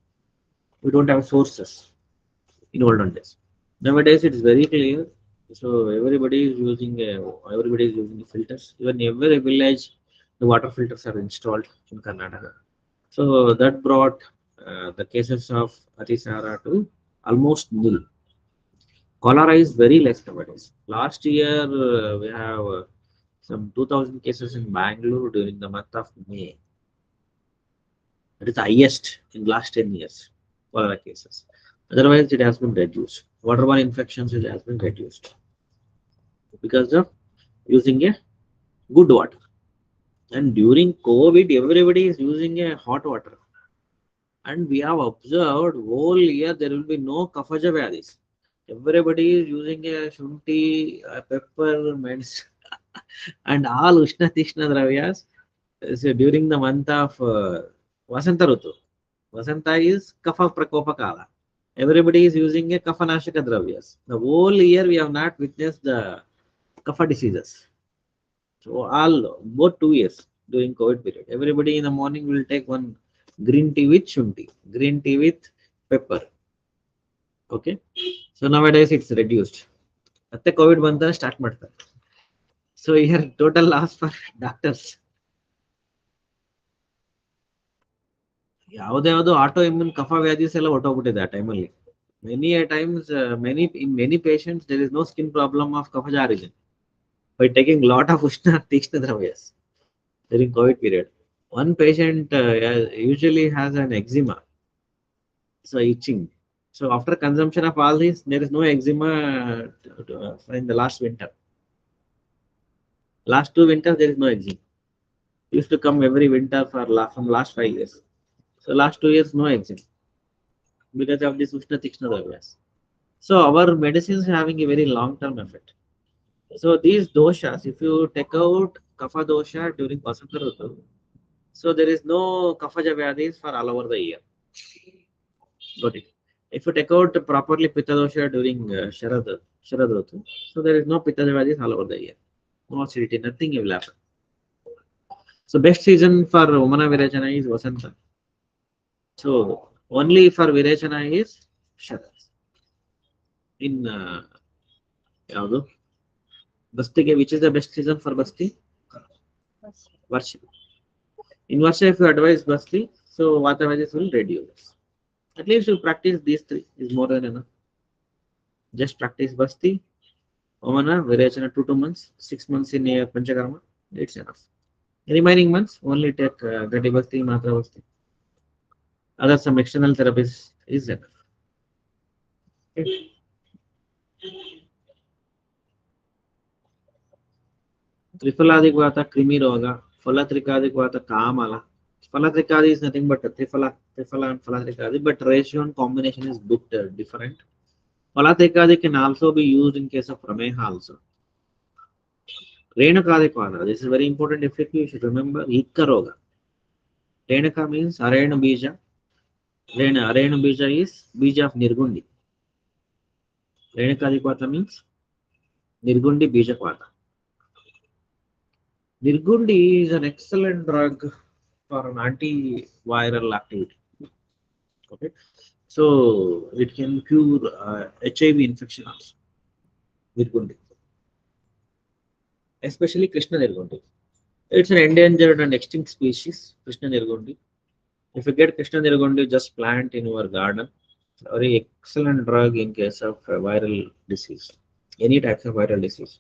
We don't have sources in olden days. Nowadays, it's very clear. So everybody is using filters. Even every village, the water filters are installed in Karnataka. So that brought the cases of Atisara to almost nil. Cholera is very less nowadays. Last year, we have some 2000 cases in Bangalore during the month of May. That is the highest in last 10 years, cholera cases. Otherwise, it has been reduced. Waterborne infections it has been reduced because of using a good water. And during COVID, everybody is using a hot water. And we have observed whole year there will be no kaphaja vyadis. Everybody is using a shunti, pepper, medicine, and all Ushna Tishna Dravyas. So during the month of Vasanta Rutu, Vasanta is Kapha Prakopa Kala. Everybody is using a Kapha Nashaka Dravyas. The whole year we have not witnessed the Kapha diseases. So all, both 2 years during COVID period, everybody in the morning will take one green tea with shunti, green tea with pepper. Okay. So nowadays it's reduced. ಮತ್ತೆ Covid ಬಂದ start ಮಾಡ್ತಾರೆ. So here total loss for doctors. ಯಾವ್ದ್ಯಾವ್ದು auto immune ಕಫ ವ್ಯಾಧಿಸ್ ಎಲ್ಲ ಹೊಟ್ಟೋಗ್ಬಿಟ್ಟಿದೆ ಆ ಟೈಮಲ್ಲಿ. Many a times, in many patients, there is no skin problem of kaphaja origin. By taking lot of Ushna Tikshna Dravyas during COVID period. One patient usually has an eczema, so itching. So after consumption of all this, there is no eczema in the last winter. Last 2 winters, there is no eczema. Used to come every winter for from last 5 years. So last 2 years, no eczema because of this Ushna Tikshna Dravyas. So our medicines having a very long-term effect. So these doshas, if you take out kapha dosha during Vasanta Rutu, so there is no kaphaja vyadis for all over the year. Got it. If you take out properly pitta dosha during Sharad Rutu, so there is no pitta vyadis all over the year. No acidity, nothing will happen. So best season for Vamana Virechana is Vasanta. So only for Virechana is Sharad. In Yadu, Basti, which is the best season for Basti? Varsha. In Varsha, if you advise Basti, so Vata Vyadis will reduce. At least you practice these three is more than enough. Just practice Basti, Vamana, Virechana 2 months, 6 months in Panchakarma, it's enough. Remaining months, only take Gati Basti, Matra Basti. Other some external therapies is enough. Okay. Trifaladik Krimi Roga, Falatrikadik Kamala. Falatrikadi is nothing but Trifala and Falatrikadi, but ratio and combination is bit different. Falatrikadi can also be used in case of Rameha also. Renukadikvada, this is very important. If you should remember Ikka Roga. Renuka means Arena Bija. Arena Bija is Bija of Nirgundi. Renukadikvata means Nirgundi Bija Kvata. Nirgundi is an excellent drug for an antiviral activity. Okay, so it can cure HIV infection also. Nirgundi, especially Krishna Nirgundi. It's an endangered and extinct species, Krishna Nirgundi. If you get Krishna Nirgundi, just plant in your garden. Very excellent drug in case of viral disease, any types of viral disease.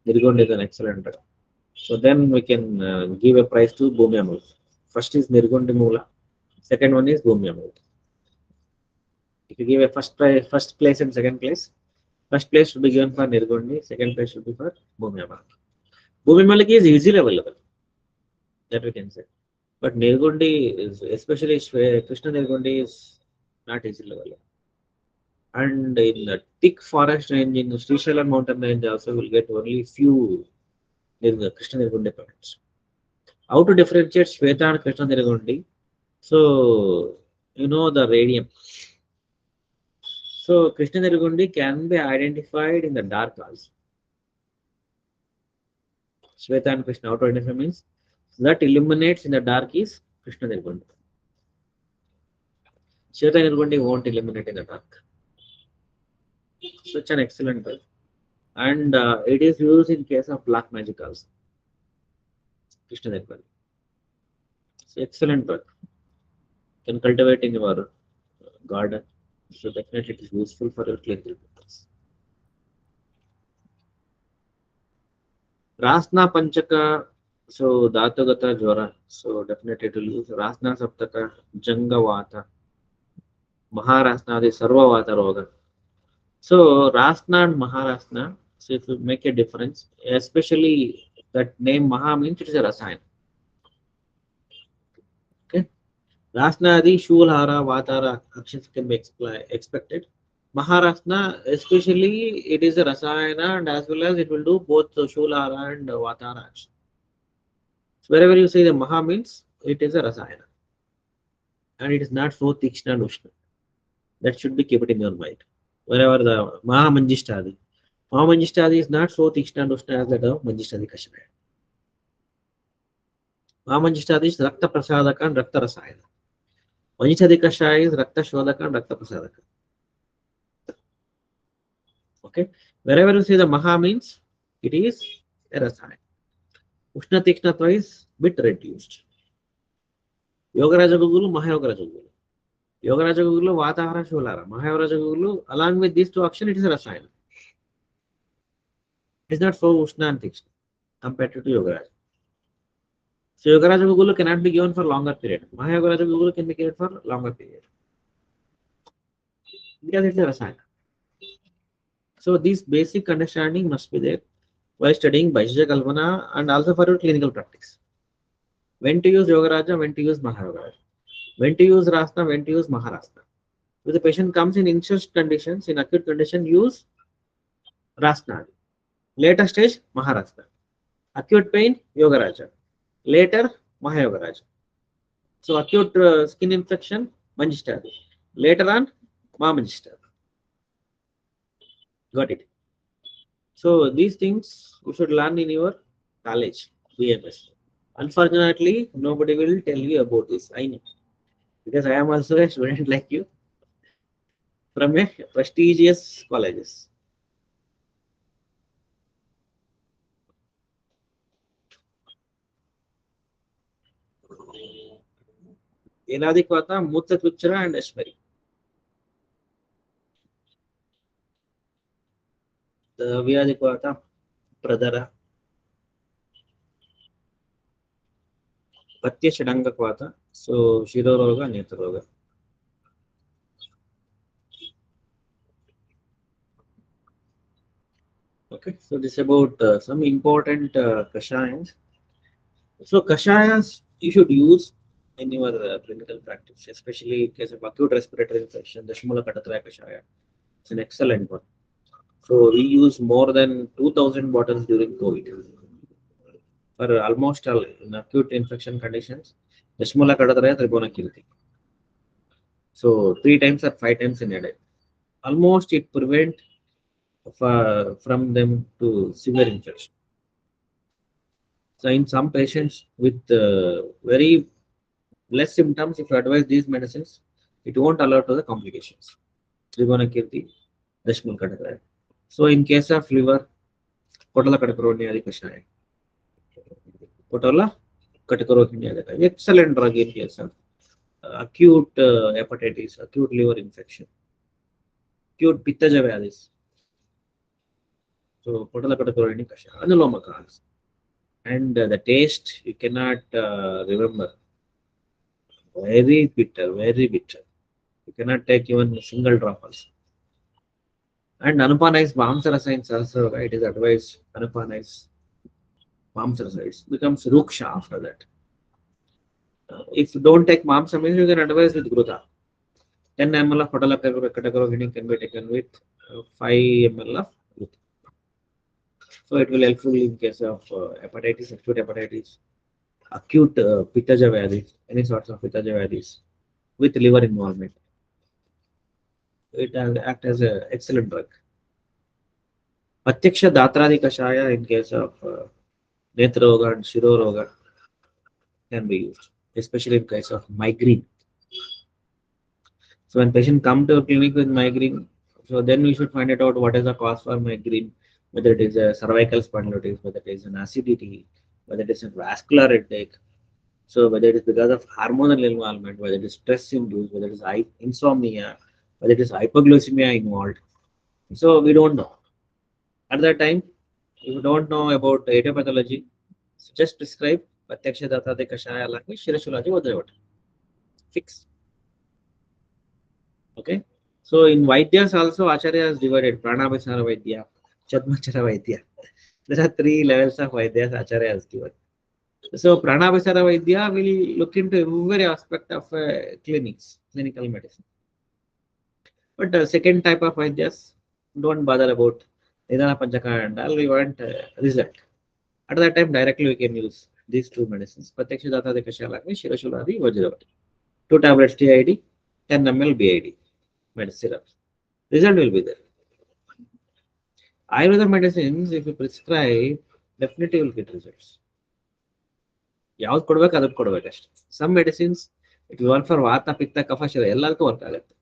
Nirgundi is an excellent drug. So then we can give a prize to Bhumi Amul. First is Nirgundi Moola. Second one is Bhumi Amul. If you give a first place and second place, first place should be given for Nirgundi, second place should be for Bhumi Amul. Bhumi Amul is easily available. That we can say. But Nirgundi is, especially Krishna Nirgundi, is not easily available. And in the thick forest range in the Srishaila mountain range also will get only few Krishna Nirgundi points. How to differentiate Shweta and Krishna Nirgundi? So, you know the radium. So, Krishna Nirgundi can be identified in the dark also. Shweta and Krishna, how to identify means that illuminates in the dark is Krishna Nirgundi. Shweta Nirgundi won't illuminate in the dark. Such an excellent drug. And it is used in case of black magic also. Krishna Nirgundi. It's excellent drug. You can cultivate in your garden. So definitely it is useful for your clinical purpose. Rasna Panchaka, so Dhatagata Jwara. So definitely it will use Rasna Saptaka, Janga Vata, Maharasna, the Sarva Vata Roga. So Rasna and Maharasna, so if you make a difference, especially that name Maha means it is a Rasayana. Okay. Rasna, the Shulhara, Vatara actions can be expected. Maharasna, especially it is a Rasayana and as well as it will do both the Shulhara and Vatara action. So wherever you say the Maha means it is a Rasayana. And it is not so Tikshna and Ushna. That should be kept in your mind. Wherever the Maha Manjishtadi. Maha Manjishtadi is not so Tikshna and Ushna as that of Manjishtadi Kashmir. Maha Manjishtadi is Rakta Prasadaka and Rakta Rasayana. Manjishtadi Kashaya is Rakta Shodaka and Rakta Prasadaka. Okay. Wherever you see the Maha means it is a Rasayana. Ushna Tikshna is bit reduced. Yogaraja Gugulu, Mahayogaraja Gugulu. Yogaraja Gugulu, Vatahara Shulara. Mahayogaraja Gugulu, along with these two actions, it is a Rasayana. It is not so Ushna and Tikshna compared to Yogaraja. So Yogaraja Gugulu cannot be given for longer period. Mahayogaraja Gugulu can be given for longer period. Because it is a Rasayana. So this basic understanding must be there while studying Vaishya Kalpana and also for your clinical practice. When to use Yogaraja, when to use Mahayogaraja. When to use Rasna, when to use Maharasna. If the patient comes in incest conditions, in acute condition, use Rasna. Later stage, Maharasna. Acute pain, Yogaraja. Later, Mahayogaraja. So acute skin infection, Manjishtadi. Later on, Mahamanjishtadi. Got it. So these things you should learn in your college, BMS. Unfortunately, nobody will tell you about this. I know. Because I am also a student like you from a prestigious colleges. Enadikwata, Muthakuchara and Ashmari. The Vyadikwata, Pradara, Patya Shadangakwata, so Shiroroga, Netaroga. Okay, so this is about some important kashayas. So kashayas you should use in your clinical practice, especially in case of acute respiratory infection. The Shmula Katatraya Kashaya. It's an excellent one. So we use more than 2,000 bottles during COVID. For almost all in acute infection conditions, Dashmula Kadatraya Tribona Kirti. So 3 times or 5 times in a day. Almost it prevent from them to severe infection. So in some patients with very less symptoms, if you advise these medicines, it won't allow to the complications. Tribona Kirti, Dashmul Kadatraya. So in case of liver, Potala Kadakaroni Kashaya. Potala Katakaroni, excellent drug in case of acute hepatitis, acute liver infection, acute pitta vyadis. So Potala Katakaroni Kashaya, Anuloma Kahas. And the taste you cannot remember. Very bitter, very bitter. You cannot take even a single drop also. And Anupanized Vamsarasides also, right, is advised. Anupanized Vamsarasides becomes Ruksha after that. If you don't take mamsa, you can advise with gruta. 10 ml of Phthalocarbonic can be taken with 5 ml of gruta. So it will helpful in case of hepatitis, acute hepatitis, acute Pittaja Vyadis, any sorts of Pittaja Vyadis with liver involvement. It will act as an excellent drug. Pratyaksha Datradi Kashaya in case of Netra Roga and Shiro Roga can be used, especially in case of migraine. So when patient come to a clinic with migraine, so then we should find it out what is the cause for migraine, whether it is a cervical spondylitis, whether it is an acidity, whether it is a vascular headache. So whether it is because of hormonal involvement, whether it is stress induced, whether it is insomnia, whether it is hypoglycemia involved. So we don't know. At that time, if you don't know about etiology, so just prescribe Pratyaksha Datradi Kashaya along with Shirashulaji Vajravata. Fix. Okay. So in Vaidyas also Acharya has divided Pranabhisara Vaidya, Chadmachara Vaidya. There are 3 levels of Vaidyas Acharya has given. So Pranabhisara Vaidya will look into every aspect of clinical medicine. But the second type of Vaidyas don't bother about Nidana Panchaka and all, we want result. At that time directly we can use these 2 medicines. Pratyaksha Datradi Kashaya along with Shirashuladi Vajravati. 2 tablets TID, 10 ml BID medicine syrup. Result will be there. Ayurveda medicines, if you prescribe, definitely will get results. ಯಾವ್ದು ಕೊಡ್ಬೇಕು ಅದಕ್ಕೆ ಕೊಡ್ಬೇಕಷ್ಟೆ. Some medicines it will work for Vata, Pitta, Kapha, Shira ಎಲ್ಲದಕ್ಕೂ work ಆಗುತ್ತೆ.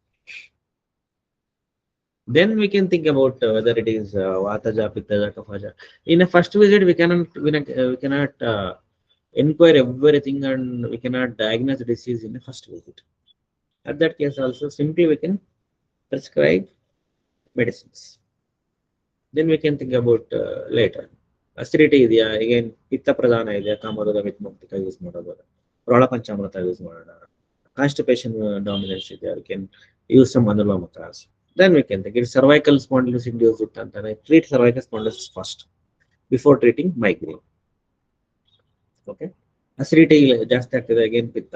Then we can think about whether it is Vataja, Pittaja, Kaphaja. In a first visit, we cannot inquire everything and we cannot diagnose the disease in the first visit. At that case also, simply we can prescribe medicines. Then we can think about later. Acidity ಇದೆಯಾ, again ಪಿತ್ತ ಪ್ರಧಾನ ಇದೆಯಾ, ಕಾಮರೋಗ ವಿತ್ಮುಕ್ತಿಕ use ಮಾಡೋದು, ಪ್ರೌಢ ಪಂಚಾಮೃತ use ಮಾಡೋಣ, constipation dominance ಇದೆಯಾ, we can use some Anulamakas. Then we can think it's cervical spondylosis induced it ಅಂತಾನೆ, treat cervical spondylosis first before treating migraine. Okay, acidity ಜಾಸ್ತಿ ಆಗ್ತಿದೆ, again ಪಿತ್ತ.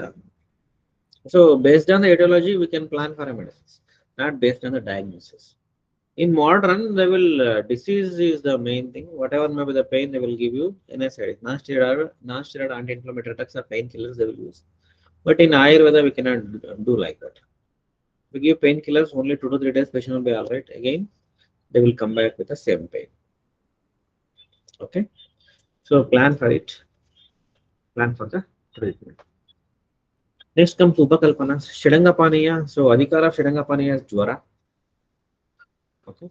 So based on the etiology we can plan for a medicine, not based on the diagnosis. In modern, they will disease is the main thing. Whatever may be the pain, they will give you NSAID, non-steroidal anti-inflammatory drugs or painkillers they will use. But in Ayurveda, we cannot do like that. We give painkillers only 2 to 3 days, patient will be all right. Again, they will come back with the same pain. Okay, so plan for it. Plan for the treatment. Next comes Upakalpana, Shidangapaniya. So Adhikara of Shidangapaniya is Jwara. Okay.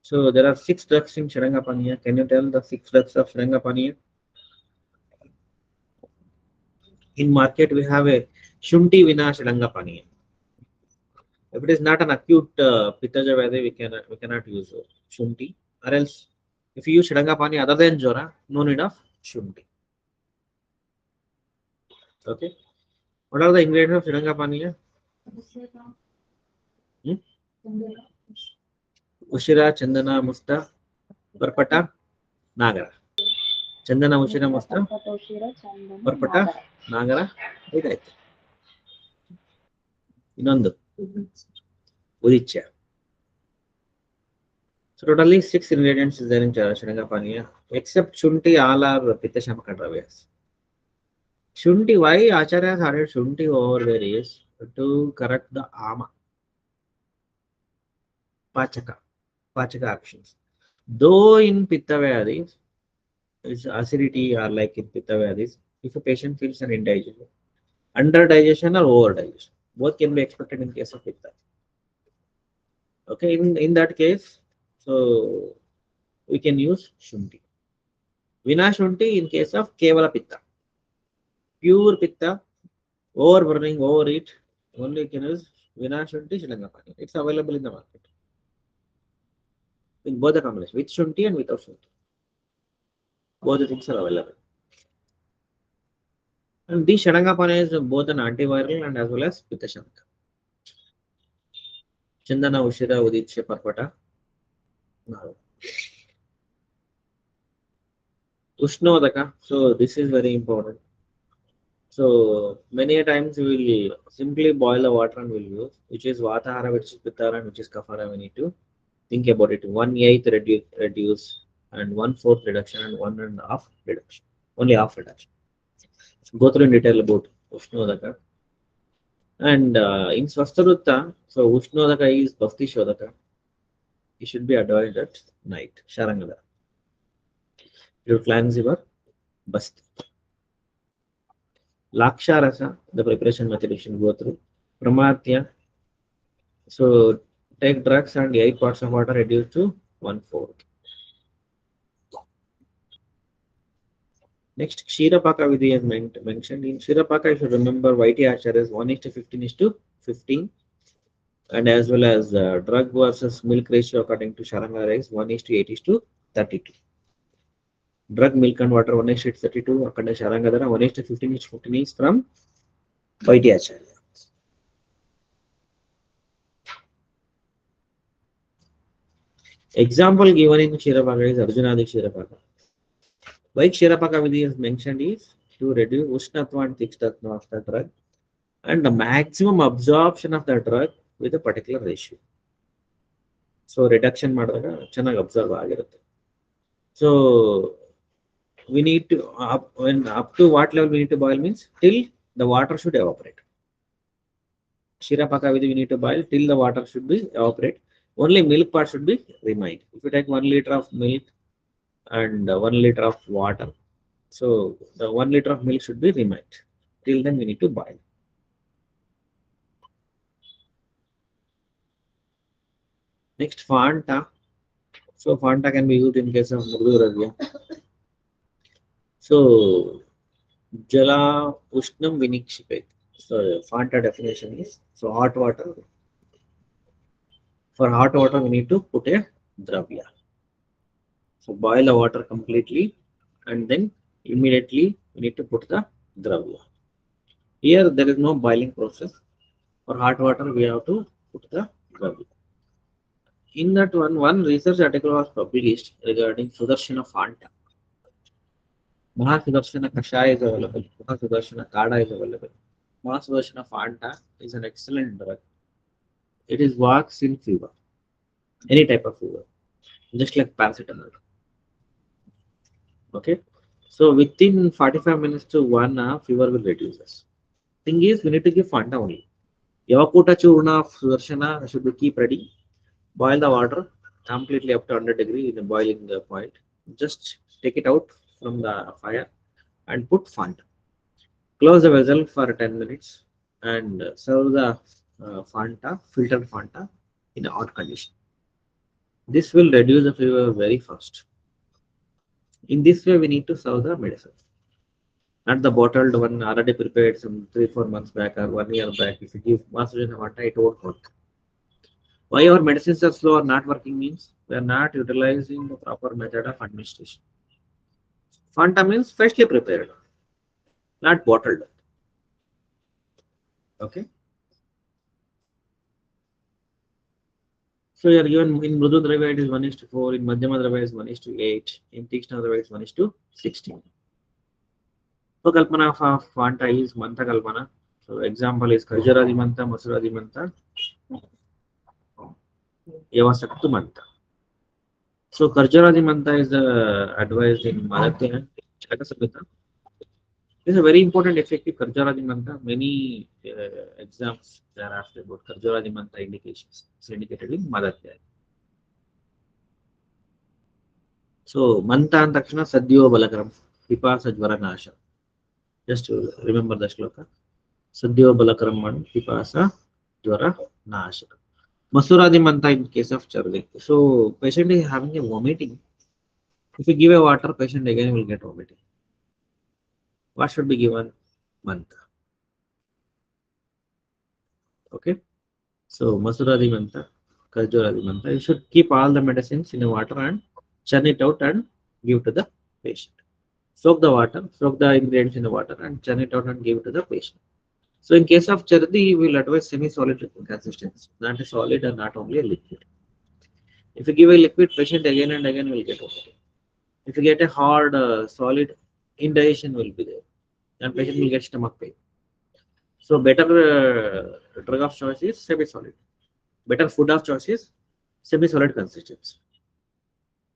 So there are 6 drugs in Shidangapaniya. Can you tell the 6 drugs of Shidangapaniya? In market, we have a Shunti Vina Shidangapaniya. If it is not an acute Pittaja Vyadi, we cannot use Shunti. Or else, if you use Shidangapaniya other than Jora, no need of Shunti. Okay. What are the ingredients of Shidangapaniya? Ushira, Chandana, Musta, Parpata, Nagara. Chandana, Ushira, Musta, Parpata, Nagara. ಇದಾಯ್ತು. ಇನ್ನೊಂದು ಉದಿಚ್ಯ. So totally 6 ingredients is there in Shidangapaniya. Except Shunti, all are Pitta Shamakha Dravyas. Shunti, why Acharya has added Shunti over there is to correct the Ama, Pachaka actions. Though in Pitta Vyadis, it's acidity or like in Pitta Vyadis, if a patient feels an indigestion, under digestion or over digestion, both can be expected in case of Pitta. Okay, in that case, so we can use Shunti. Vina Shunti in case of Kevala Pitta. Pure Pitta, overburning, overeat, only you can use Vina Shunti Shidangapaniya. It's available in the market. In both the combination, with Shunti and without Shunti. Both the things are available. And this Shidangapaniya is both an antiviral and as well as Pitta Shamakha. Chandana, Ushira, Uditya, Parpata. Ushnodaka. So this is very important. So many a times we will simply boil the water and we'll use, which is Vatahara, which is Pittara, and which is Kafara. We need to think about it. 1/8 reduce and 1/4 reduction and 1.5 reduction. Only half reduction. Go through in detail about Ushnodaka. And in Swastarutta, so Ushnodaka is Bhakti Shodaka. It should be advised at night. Sharangada. You cleanse your basti. Laksharasa, the preparation method you should go through. Pramatya, so take drugs and 8 parts of water reduced to 1/4. Next, Kshirapaka Vidhi is mentioned. In Kshirapaka, you should remember YT Acharya is 1:15:15, and as well as drug versus milk ratio according to Sharangara is 1:8:32. Drug, milk, and water 1:32 according to Sharangara, 1:15:15 is from YT Acharya. Example given in Kshirapaka is Arjunadi Kshirapaka. Why Kshirapaka Vidhi is mentioned is to reduce Ushnatva and Tikshatva of the drug and the maximum absorption of the drug with a particular ratio. So reduction ಮಾಡಿದಾಗ ಚೆನ್ನಾಗಿ observe ಆಗಿರುತ್ತೆ. So we need to up to what level we need to boil means till the water should evaporate. Kshirapaka Vidhi we need to boil till the water should be evaporate. Only milk part should be remained. If you take 1 liter of milk and 1 liter of water, so the 1 liter of milk should be remained. Till then we need to boil. Next, Fanta. So Fanta can be used in case of Murduravya. So Jala Ushnam Vinikshipet. So Fanta definition is, so hot water. For hot water we need to put a dravya. So boil the water completely and then immediately we need to put the dravya. Here there is no boiling process. For hot water we have to put the dravya. In that one research article was published regarding Sudarshana Fanta. Mahasudarshana Kashaya is available. Mahasudarshana Kada is available. Mahasudarshana Fanta is an excellent drug. It is works in fever, any type of fever, just like paracetamol. Okay, so within 45 minutes to 1 hour, fever will reduce us. Thing is, we need to give Fanta only. Yavakuta Churna of Sudarshana should be keep ready. Boil the water completely up to 100 degrees in the boiling point. Just take it out from the fire and put Fanta. Close the vessel for 10 minutes and serve the Fanta, filtered Fanta in a hot condition. This will reduce the fever very fast. In this way, we need to serve the medicine. Not the bottled one already prepared some 3-4 months back or 1 year back. If you give Mahasudarshana Fanta, it won't work. Why our medicines are slow or not working means we are not utilizing the proper method of administration. Fanta means freshly prepared, not bottled. Okay. So you are given in Mrudu Dravya it is 1:4, in Madhyama Dravya is 1:8, in Tikshna Dravya is 1:16. So Kalpana of Fanta is Mantha Kalpana. So example is Karjaradi Mantha, Masuradi Mantha, Yavasaktu Mantha. So Karjaradi Mantha is advised in Madatya and Chakasabhita. This is a very important effective Karjaradi Mantha. Many exams they are asked about Karjaradi Mantha indications. It's indicated in Madatya. So Mantha and Takshana Sadhyo Balakaram, Pipasa Jvara Nasha. Just to remember the shloka. Sadhyo Balakaram and Pipasa Jvara Nasha. Masuradi Mantha in case of Charli. So patient is having a vomiting. If you give a water, patient again will get vomiting. What should be given? Mantha. Okay. So Masuradi Mantha, Karjaradi Mantha. You should keep all the medicines in the water and churn it out and give to the patient. Soak the water, soak the ingredients in the water and churn it out and give it to the patient. So in case of Chardi, we will advise semi-solid consistency, not a solid and not only a liquid. If you give a liquid, patient again and again will get vomiting. If you get a hard solid, indigestion will be there. and patient will get stomach pain. So better drug of choice is semi-solid. Better food of choice is semi-solid consistency.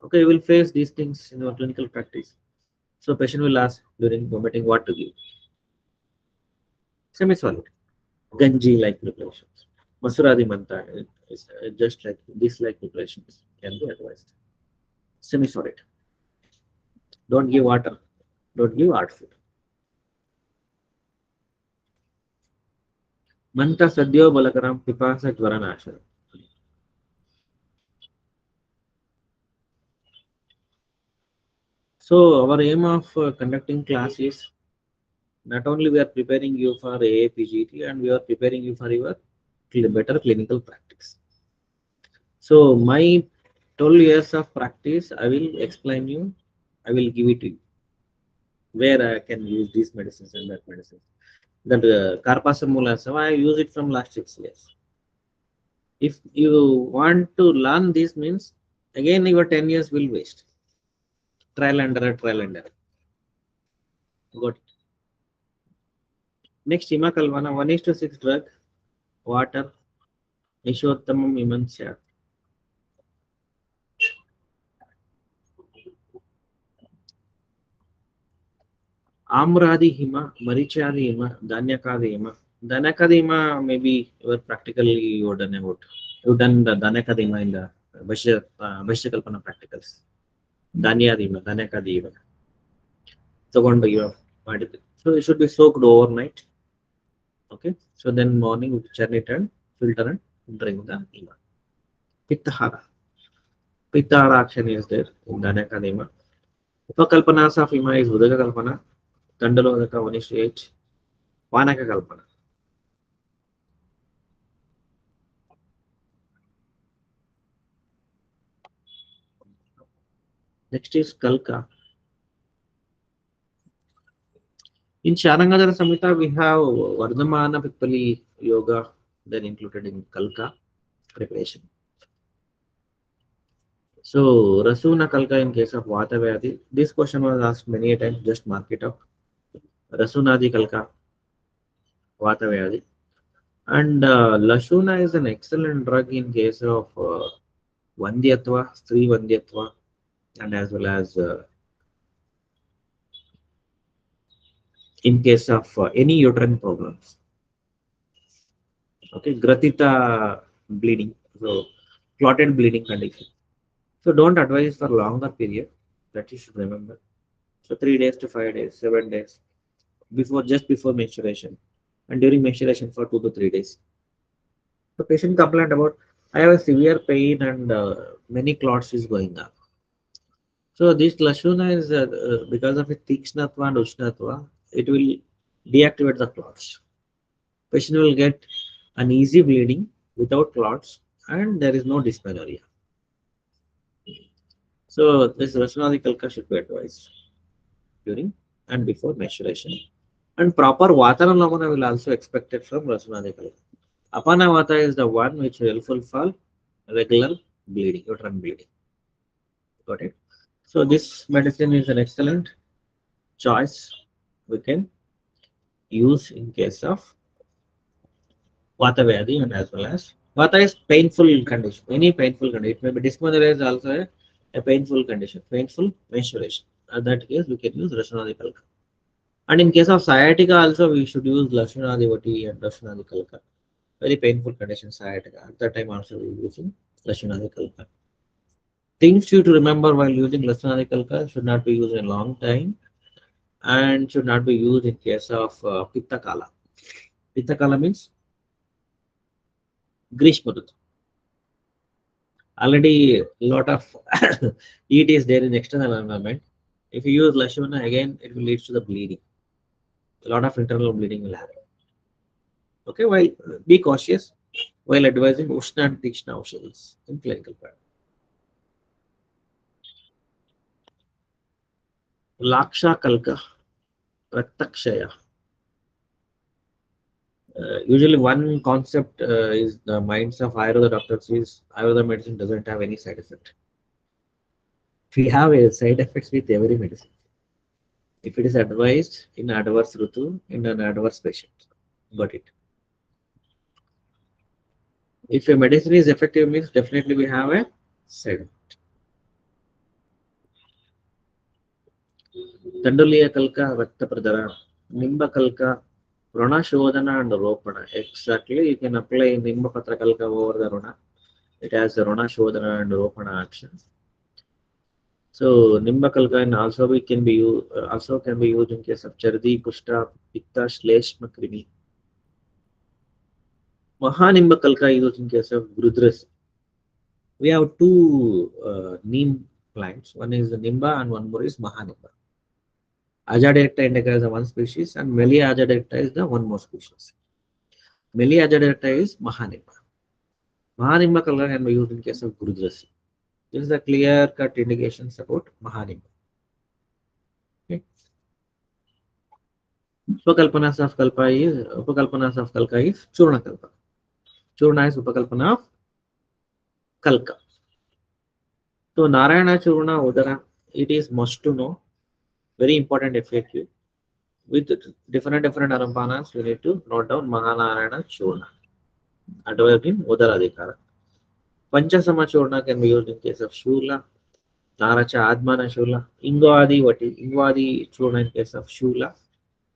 Okay, you will face these things in your clinical practice. So patient will ask during vomiting what to give. Semi-solid, Ganji-like preparations. Masuradi manta is just like this like preparations can be advised. Semi-solid. Don't give water. Don't give hard food. Manta sadhyo balakaram pipasa jvaranashara. So our aim of conducting class is not only we are preparing you for AAPGT and we are preparing you for your better clinical practice. So my 12 years of practice, I will explain you, I will give it to you, where I can use these medicines and that medicine. That Carpasamula, so I use it from last 6 years. If you want to learn this means, again your 10 years will waste. Trial and error, trial and error. Got it. Next, Himakalvana, 1:6 drug, water, Nishottamam Imansya. Amradi Hima, Marichadi Hima, Danyakadi Hima. Danyakadi Hima, maybe you are practically you done about. You done the Danyakadi Hima in the Vaishyakalpana practicals. Danyadi Hima, Danyakadi Hima. So, it should be soaked overnight. Okay. So then morning we churn it and filter and drink the Hima. Pittahara. Pittahara action is there in Danyakadi Hima. Upakalpanas of Hima is Udaka Kalpana, Dandalodaka 1:8, Vanaka Kalpana. Next is Kalka. In Sharangadhara Samhita, we have Vardhamana Pippali Yoga, then included in Kalka preparation. So, Rasuna Kalka in case of Vata Vyadhi, this question was asked many a times, just mark it up. Rasunadi Kalka, Vata Vyadhi. And Lashuna is an excellent drug in case of Vandyatva, Stri Vandyatva, and as well as in case of any uterine problems. Okay, Gratita bleeding, so clotted bleeding condition. So don't advise for longer period, that you should remember. So 3 days to 5 days, 7 days, just before menstruation, and during menstruation for 2 to 3 days. The patient complained about, I have a severe pain and many clots is going up. So this Lashuna is because of a Tikshnatva and Ushnatva, it will deactivate the clots. Patient will get an easy bleeding without clots and there is no dysmenorrhea. So this Rasunadi Kalka should be advised during and before menstruation. And proper Vatana Lamana will also expected from Rasunadi Kalka. Apana Vata is the one which is helpful for regular bleeding, uterine bleeding. Got it? So this medicine is an excellent choice we can use in case of Vata Vyadhi and as well as Vata is painful condition. Any painful condition. Maybe dysmenorrhea is also a painful condition, painful menstruation. In that case, we can use Rasunadi Kalka. And in case of sciatica also, we should use Lashunadivati and Rasunadi Kalka. Very painful condition, sciatica. At that time also, we are using Lashunadi Kalka. Things you to remember while using Lashunadi Kalka should not be used a long time and should not be used in case of Pitta Kala. Pitta Kala means Grishma Rutu. Already a lot of heat is there in external environment. If you use Lashuna again, it will lead to the bleeding. A lot of internal bleeding will happen. Okay, while be cautious while advising Ushna and Tikshna Aushadhis in clinical practice. Laksha Kalka, Raktakshaya. Usually one concept is the minds of Ayurveda doctors is Ayurveda medicine doesn't have any side effect. We have a side effects with every medicine. if it is advised in adverse Ritu, in an adverse patient. Got it. If a medicine is effective, means definitely we have a side effect. Tanduliya Kalka, Vakta Pradara, Nimba Kalka, Rona Shodhana and Ropana. Exactly, you can apply Nimba Patra Kalka over the Rona. It has the Rona Shodhana and Ropana actions. So Nimba Kalka and also we can be used in case of Chardi, Kushta, Pitta, Shleshma, Krimi. Mahanimba Kalka is used in case of Grudras. We have two neem plants. One is the Nimba and one more is Mahanimba. Azadirachta indica is the one species and Melia azadirachta is the one more species. Melia azadirachta is Mahanimba. Mahanimba Kalka can be used in case of Grudras. This is the clear-cut indications about Mahanimba. Okay. Upakalpanas of Kalpa is Churna Kalpa. Churna is Upakalpana of Kalka. So Narayana Churna Udara, it is must to know. Very important FAQ. With different arampanas, you need to note down Mahanarayana Churna. Adverb in Udaradhikara. Panchasama Churna can be used in case of Shula. Naracha Admana Shula. Ingvadi, what is Ingvadi Churna in case of Shula?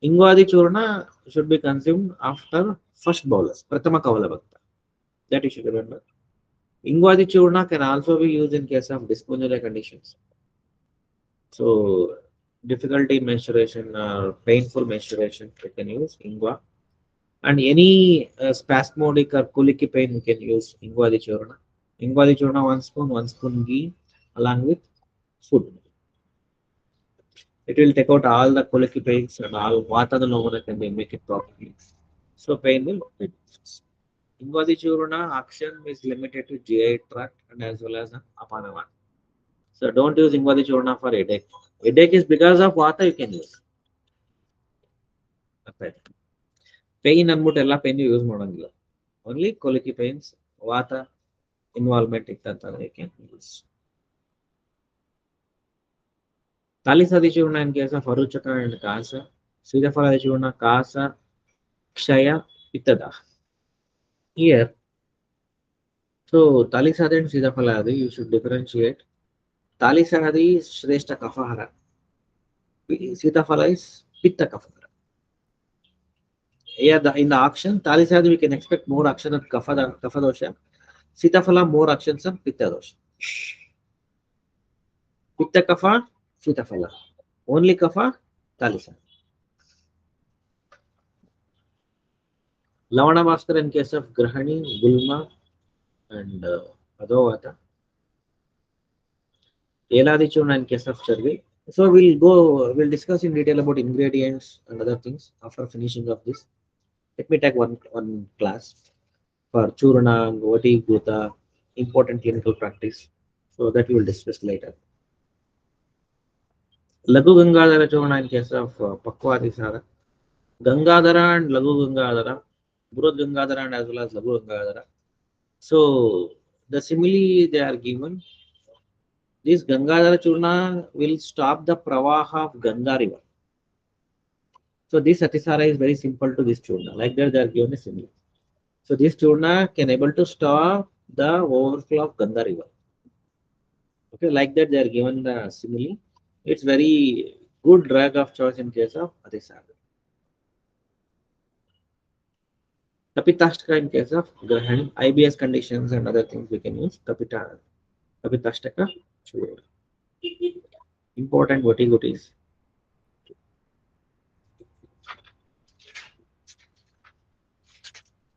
Ingvadi Churna should be consumed after first bolus, Pratama Kavala Bhakta. That you should remember. Ingvadi Churna can also be used in case of dyspnea conditions. So, difficulty in menstruation or painful menstruation, we can use Ingva. And any spasmodic or colicky pain, we can use Ingvadi Churna. Ingvadi Churna, 1 spoon ghee along with food. It will take out all the colicky pains and all vata lomana can be make it properly. So pain will reduce. Ingvadi Churna action is limited to GI tract and as well as Apanavan. So don't use Ingvadi Churna for headache. Headache is because of vata you can use. Pain and ಎಲ್ಲ pain use ಮಾಡಂಗಿಲ್ಲ. Only colicky pains, vata involvement ಇತ್ತಂತಂದ್ರೆ you can use. Talisadi Churna in case of Aruchaka and Kasa. Sidafala Churna, Kasa, Kshaya, Pittada. Here, so Talisadi and Sidafaladi, you should differentiate. Talisadi is Shrestha Kafahara. Sidafala is Pitta Kafahara. Yeah, in the action, Talisadi we can expect more action of Kapha dosha. Sitafala more actions of Pitta dosha. Pitta Kapha, Sitafala. Only Kapha, Talisadi. Lavana Bhaskar in case of Grahani, Gulma, and Adovata. Eladi Churna in case of Charvi. So we'll discuss in detail about ingredients and other things after finishing of this. Let me take one class for Churna, Vati, Guta, important clinical practice. So that we will discuss later. Lagu Gangadhara Churna in case of Pakwadi Sada. Gangadhara and Lagu Gangadhara, Burad Gangadhara and as well as Lagu Gangadhara. So the simile they are given. This Gangadhara Churna will stop the pravaha of Ganga river. So this Atisara is very simple to this Churna. Like that they are given a simile. So this Churna can able to stop the overflow of Ganga river. Okay, like that they are given the simile. It's very good drug of choice in case of Atisara. Kapitashtaka in case of Grahani, IBS conditions and other things we can use Kapitashtaka Churna. Important gotis.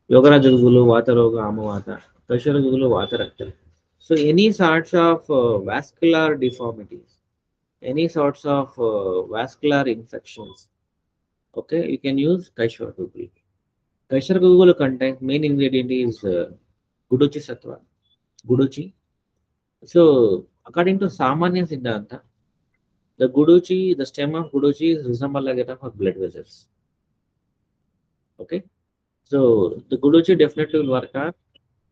Yogara Jugulu, Vata Roga, Amavata, Kashara Jugulu, Vata Rakta. So any sorts of vascular deformities, any sorts of vascular infections, okay, you can use Kaishwar Gugulu. Kaishwar Gugulu contains main ingredient is Guduchi Sattva, Guduchi. So according to Samanya Siddhanta, the Guduchi, the stem of Guduchi is resemble like that of blood vessels. Okay, so the Guduchi definitely will work on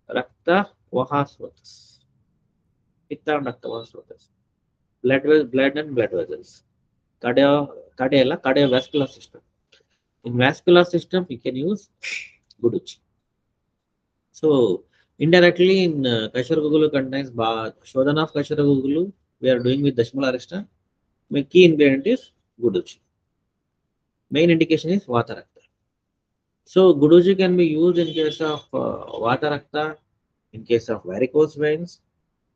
Rakta Vahasvatas. Pitta and Rakta Vahasvatas. Blood and blood vessels. cardiovascular system. In vascular system, we can use Guduchi. So indirectly in Kashara Gugulu contains Shodhana of Kashara Gugulu, we are doing with Dashmala Arista. My key ingredient is Guduchi. Main indication is Vata Rakta. So Guduchi can be used in case of Vata Rakta, in case of varicose veins,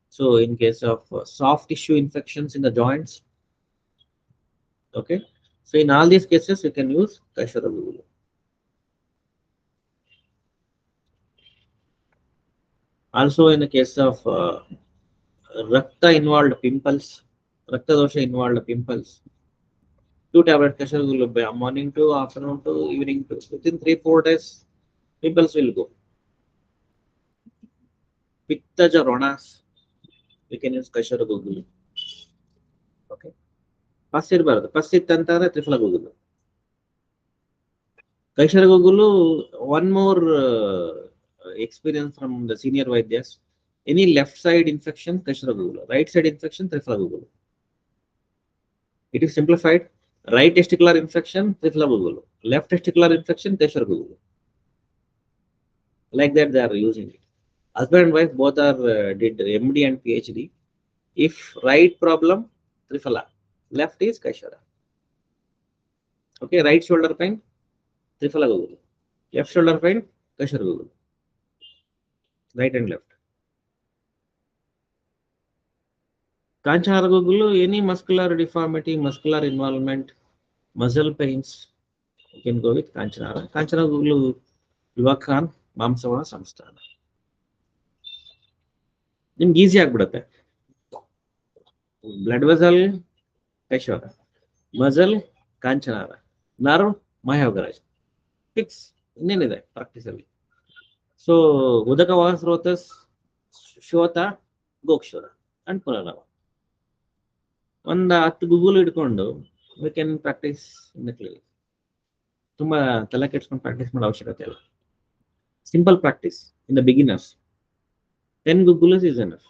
so in case of soft tissue infections in the joints. Okay. So in all these cases, you can use Kashara Gugulu. Also in the case of Rakta involved pimples, Rakta dosha involved pimples, 2 tablets Kashara Gugulu by morning to afternoon to evening to within 3-4 days, pimples will go. Pittaja ronas, we can use Kashara Gugulu. Okay. Pus ಇರಬಾರದು, ಪಸ್ ಇತ್ತಂತಂದ್ರೆ Triphala ಗೂಗುಲು. Kashara Gugulu, one more experience from the senior Vaidyas. Any left side infection, Kashara Gugulu. Right side infection, Trifla Gugulu. It is simplified. Right testicular infection, Trifla Gugulu. Left testicular infection, Kashara Gugulu. Like that they are using it. Husband and wife both are did MD and PhD. If right problem, Trifala. Left is Kashara. Okay, right shoulder pain, Trifala Gugulu. Left shoulder pain, Kashara Gugulu. Right and left. Kanchara Gugulu, any muscular deformity, muscular involvement, muscle pains, you can go with Kanchara. Kanchara Gugulu, Yuvakan, Mamsavana Samsthana. ನಿಮ್ಗೆ easy ಆಗ್ಬಿಡುತ್ತೆ. Blood vessel ಕೈಶ್ವರ, muscle ಕಾಂಚನಾರ, nerve ಮಹಯೋಗರಾಜ್. Fix. ಇನ್ನೇನಿದೆ practice ಅಲ್ಲಿ. So ಉದಕ ವಾಸರೋತಸ್ ಶ್ರೋತ ಗೋಕ್ಷುರ ಅಂಡ್ ಪುನರ್ನವ. ಒಂದು 10 ಗೂಗಲ್ ಇಟ್ಕೊಂಡು we can practise in the clinic. ತುಂಬಾ ತಲೆ ಕೆಡ್ಸ್ಕೊಂಡು ಪ್ರಾಕ್ಟೀಸ್ ಮಾಡೋ ಅವಶ್ಯಕತೆ ಇಲ್ಲ. Simple practice in the beginners. 10 Gugulas is enough.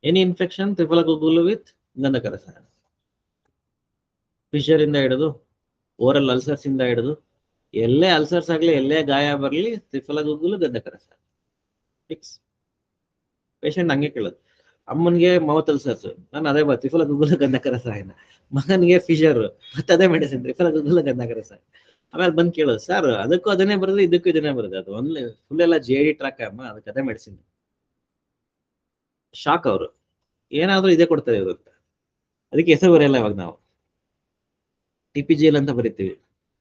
Any infection, Trifala Gugulu with Gandhaka Rasayana. Fissure ಇಂದ ಹಿಡಿದು ಓರಲ್ ಅಲ್ಸರ್ಸ್ ಇಂದ ಹಿಡಿದು ಎಲ್ಲೇ ಅಲ್ಸರ್ಸ್ ಆಗಲಿ, ಎಲ್ಲೇ ಗಾಯ ಬರಲಿ, Trifala Gugulu ಗಂಧಕ ರಸಾಯನ. ಫಿಕ್ಸ್. ಪೇಷಂಟ್ ಹಂಗೆ ಕೇಳೋದು, ಅಮ್ಮನಿಗೆ ಮೌತ್ ಅಲ್ಸರ್ಸ್, ನಾನು ಅದೇ Trifala Gugulu ಗಂಧಕ ರಸಾಯನ. ಮಗನಿಗೆ ಫಿಶರ್, ಮತ್ತೆ ಅದೇ ಮೆಡಿಸಿನ್ Trifala Gugulu ಗಂಧಕ ರಸಾಯನ. ಆಮೇಲೆ ಬಂದು ಕೇಳೋದು, ಸರ್ ಅದಕ್ಕೂ ಅದನ್ನೇ ಬರೋದು, ಇದಕ್ಕೂ ಇದನ್ನೇ ಬರೋದು, ಅದು ಒಂದು ಫುಲ್ ಎಲ್ಲ JD ಟ್ರಾಕ್ ಅಮ್ಮ, ಅದಕ್ಕೆ ಅದೇ ಮೆಡಿಸಿನ್. ಶಾಕ್ ಅವರು, ಏನಾದ್ರೂ ಇದೇ ಕೊಡ್ತಾರೆ ಇವರು ಅಂತ. ಅದಕ್ಕೆ ಹೆಸರು ಬರೆಯಲ್ಲ ಇವಾಗ ನಾವು, TPGL ಅಂತ ಬರಿತೀವಿ,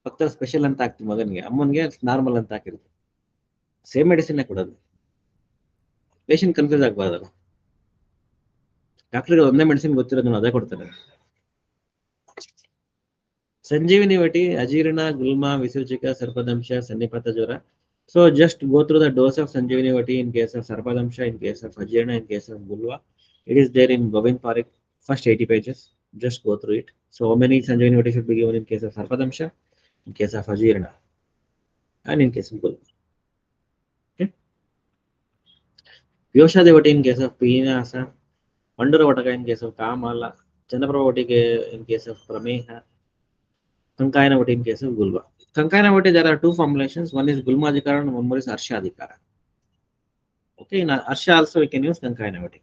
ಪಕ್ಕದಲ್ಲಿ ಸ್ಪೆಷಲ್ ಅಂತ ಹಾಕ್ತೀವಿ ಮಗನಿಗೆ, ಅಮ್ಮನಿಗೆ ನಾರ್ಮಲ್ ಅಂತ ಹಾಕಿರ್ತೀವಿ. ಸೇಮ್ ಮೆಡಿಸಿನ್ ಕೊಡೋದು. ಪೇಷಂಟ್ ಕನ್ಫ್ಯೂಸ್ ಆಗ್ಬಾರ್ದಲ್ಲ. ಡಾಕ್ಟರ್ಗೆ ಒಂದೇ ಮೆಡಿಸಿನ್ ಗೊತ್ತಿರೋದು ಅದೇ ಕೊಡ್ತಾರೆ. ಸಂಜೀವಿನಿ ವಟಿ, ಅಜೀರ್ಣ, ಗುಲ್ಮ, ವಿಸೂಚಿಕ, ಸರ್ಪದಂಶ, ಸನ್ನಿಪಾತ ಜ್ವರ. So just go through the dose of Sanjeevani Vati in case of Sarpadamsha, in case of Ajirna, in case of Gulva. It is there in Govind Parekh, first 80 pages. Just go through it. So how many Sanjeevani Vati should be given in case of Sarpadamsha, in case of Ajirna, and in case of Gulva. Okay. Vyosha Devati in case of Pinasa, Mandura Vataka in case of Kamala, Chandraprabha Vatike in case of Prameha, Kankayana Vati in case of Gulva. Kankayana Vati, there are two formulations. One is Gulmadhikara and one more is Arshadhikara. Okay, in Arsha also we can use Kankayana Vati.